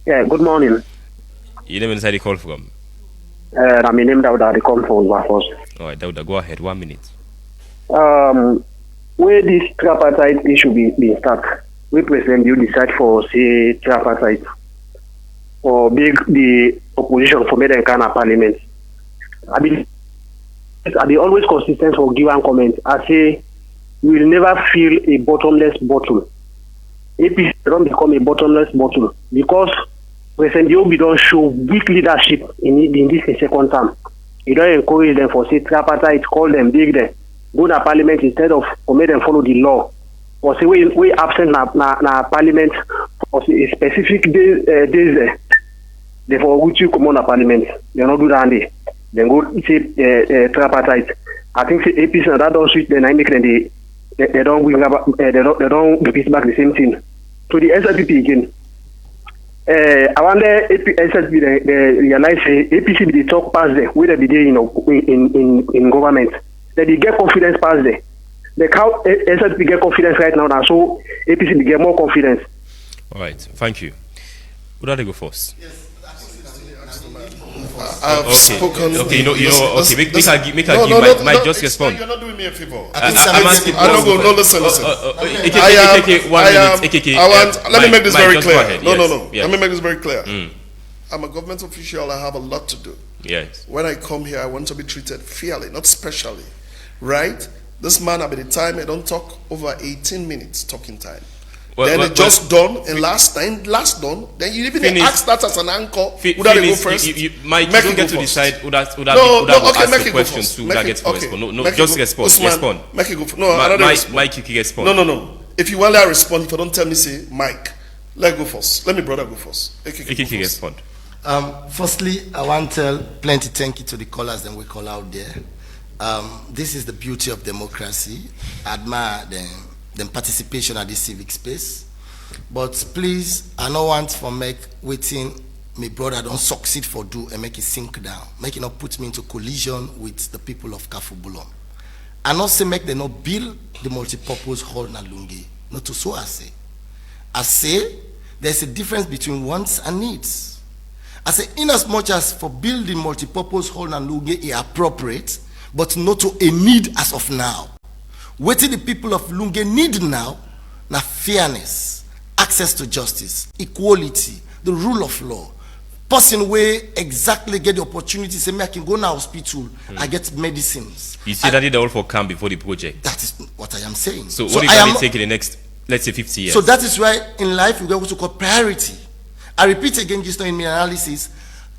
Yeah, good morning. You name inside the call from? I'm named Dauda, the call from first. All right, Dauda, go ahead. 1 minute. Where this tripartite issue be stuck, we present you decide for say tripartite or big the opposition for made Ghana parliament. I always consistent for give and comment. I say we will never fill a bottomless bottle. APC don't become a bottomless bottle because President Yobi don't show weak leadership in this second term. He don't encourage them for say tripartite, call them big them. Go to parliament instead of make them follow the law. Or say we absent na parliament for a specific days therefore which you come on parliament. They not do that day. Then go say tripartite. I think say APC and that don't switch then I make them they don't bring they don't repeat back the same thing. So the SLPP again. I wonder if SLPP they realize APC be the talk past there, where they be there in government. That they get confidence past there. The how SLPP get confidence right now, so APC get more confidence. All right, thank you. Would I go first? Yes. I've spoken. Okay, make I give Mike just respond. You're not doing me a favor. I'm asking. I don't go. No, listen. AKK, 1 minute. AKK. Let me make this very clear. No. Yes. Let me make this very clear. I'm a government official. I have a lot to do. Yes. When I come here, I want to be treated fairly, not specially. Right? This man, by the time I don't talk over 18 minutes talking time. Then it just done, and last done. Then you even ask that as an anchor. Would I go first? Mike, you don't get to decide who that ask the questions to that gets first. No, just respond. Make it go first. Mike, you can respond. No. If you want to respond, if you don't tell me, say Mike. Let go first. Let me brother go first. AKK respond. Firstly, I want to tell plenty thank you to the callers that we call out there. This is the beauty of democracy. I admire them participation at this civic space. But please, I don't want for make waiting my brother don't succeed for do and make it sink down. Make it not put me into collision with the people of Kafubulon. I not say make them not build the multipurpose hall na Lungi. Not to so I say. I say there's a difference between wants and needs. I say in as much as for building multipurpose hall na Lungi is appropriate, but not to a need as of now. What the people of Lunge need now, na fairness, access to justice, equality, the rule of law. Person where exactly get the opportunity, say me I can go now hospital, I get medicines. You see that did all for camp before the project. That is what I am saying. So what is that take in the next, let's say 50 years? So that is why in life we get what we call priority. I repeat again just in my analysis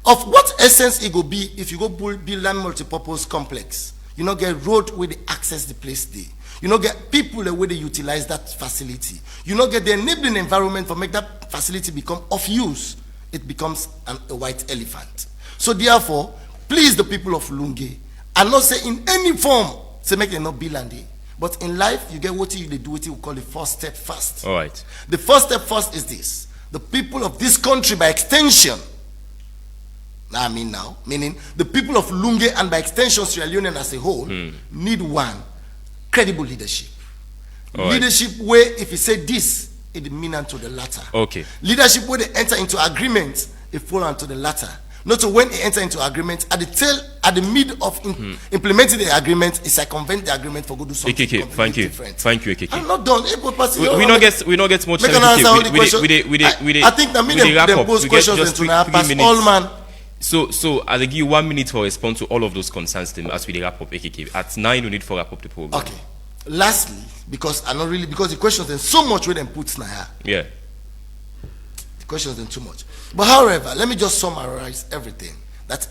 of what essence it will be if you go build land multipurpose complex. You not get road where they access the place there. You not get people the way they utilize that facility. You not get the enabling environment for make that facility become of use. It becomes a white elephant. So therefore, please the people of Lunge, and not say in any form, say make them not be landy. But in life, you get what they do, what you call the first step first. All right. The first step first is this. The people of this country by extension, meaning the people of Lunge and by extension Sierra Leone as a whole need one credible leadership. Leadership where if you say this, it mean unto the latter. Okay. Leadership where they enter into agreement, it fall unto the latter. Not to when they enter into agreement at the mid of implementing the agreement, is circumvent the agreement for go do something. AKK, thank you. Different. Thank you, AKK. I'm not done. We not get much time. I think that they pose questions into now pass all man. So I'll give you 1 minute for response to all of those concerns as we wrap up AKK. At 9 we need to wrap up the program. Okay. Lastly, because the questions then so much where them puts now. Yeah. The questions then too much. But however, let me just summarize everything. That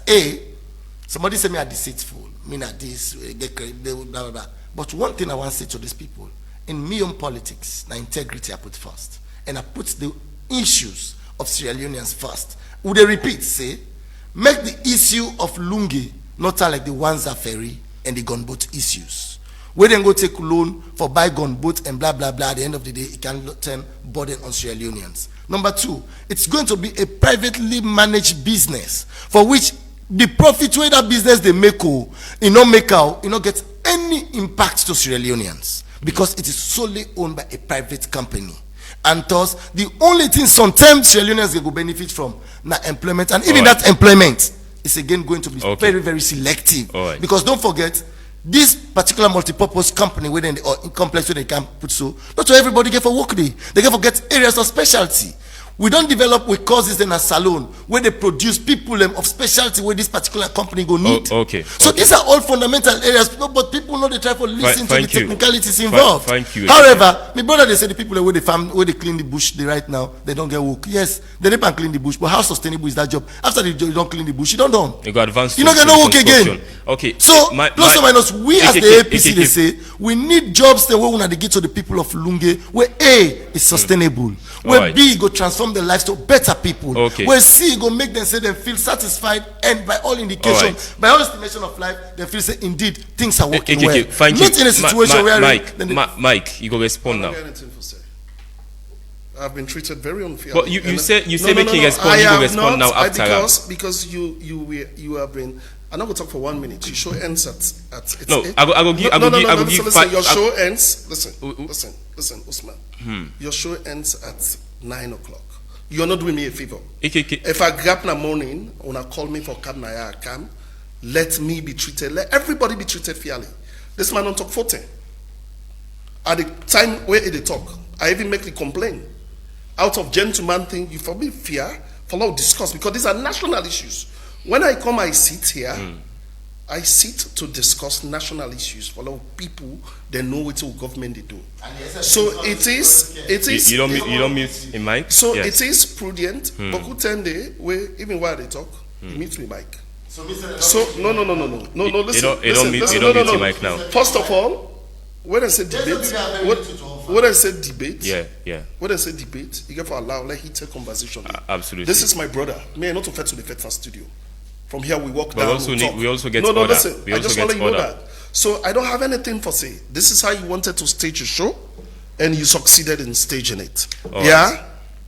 somebody say me are deceitful, me not this, blah blah blah. But one thing I want to say to these people, in me own politics, na integrity I put first. And I put the issues of Sierra Leoneans first. would they repeat, say, make the issue of Lunge not like the Wanza ferry and the gunboat issues. We then go take loan for buy gunboat and blah, blah, blah. At the end of the day, it can turn burden on Sierra Leoneans. Number two, it's going to be a privately managed business for which the profit where that business they make, get any impact to Sierra Leoneans because it is solely owned by a private company. And thus, the only thing sometimes Sierra Leoneans will benefit from now employment, and even that employment is again going to be very, very selective. Because don't forget, this particular multi-purpose company within the complex where they can put so, not to everybody get for work day. They get for get areas of specialty. We don't develop with causes in a salon where they produce people of specialty where this particular company go need. So these are all fundamental areas, but people know they try to listen to the technicalities involved. Thank you. However, my brother, they say the people where they clean the bush right now, they don't get work. Yes, they never clean the bush, but how sustainable is that job? After you don't clean the bush, you don't know. You got advanced. You don't get no work again. Okay. So plus or minus, we as the APC they say we need jobs that we want to get to the people of Lunge where A is sustainable, where B go transform their lives to better people, where C go make them say they feel satisfied, and by all indications, by all estimation of life, they feel say indeed things are working well. Thank Not you. in a situation where Mike, you go respond now. I've been treated very unfairly. But you say making respond. You go respond now after because you have been. I'm not going to talk for 1 minute. Your show ends at it's no. 8. I will give. Listen, your show ends. Listen, Usman. Your show ends at 9 o'clock. You're not doing me a favor. If I grab in the morning, when I call me for cab, I can. Let me be treated. Let everybody be treated fairly. This man don't talk 40. At the time where they talk, I even make the complaint. Out of gentleman thing, you for me fear, for a lot of discuss, because these are national issues. When I come, I sit here. I sit to discuss national issues for a lot of people. They know what government they do. So it is. You don't mute in mic. So it is prudent. But who where even while they talk, he mutes me mic. So no. Listen. You don't mute your mic now. First of all, when I say debate, when I say debate, when I say debate, you get to allow let heated conversation. Absolutely. This is my brother. Me, not to fetch to the Fed studio. From here we walk but down. We also get order. Listen, I just want to let you know that. So I don't have anything for say. This is how you wanted to stage a show, and you succeeded in staging it. Yeah.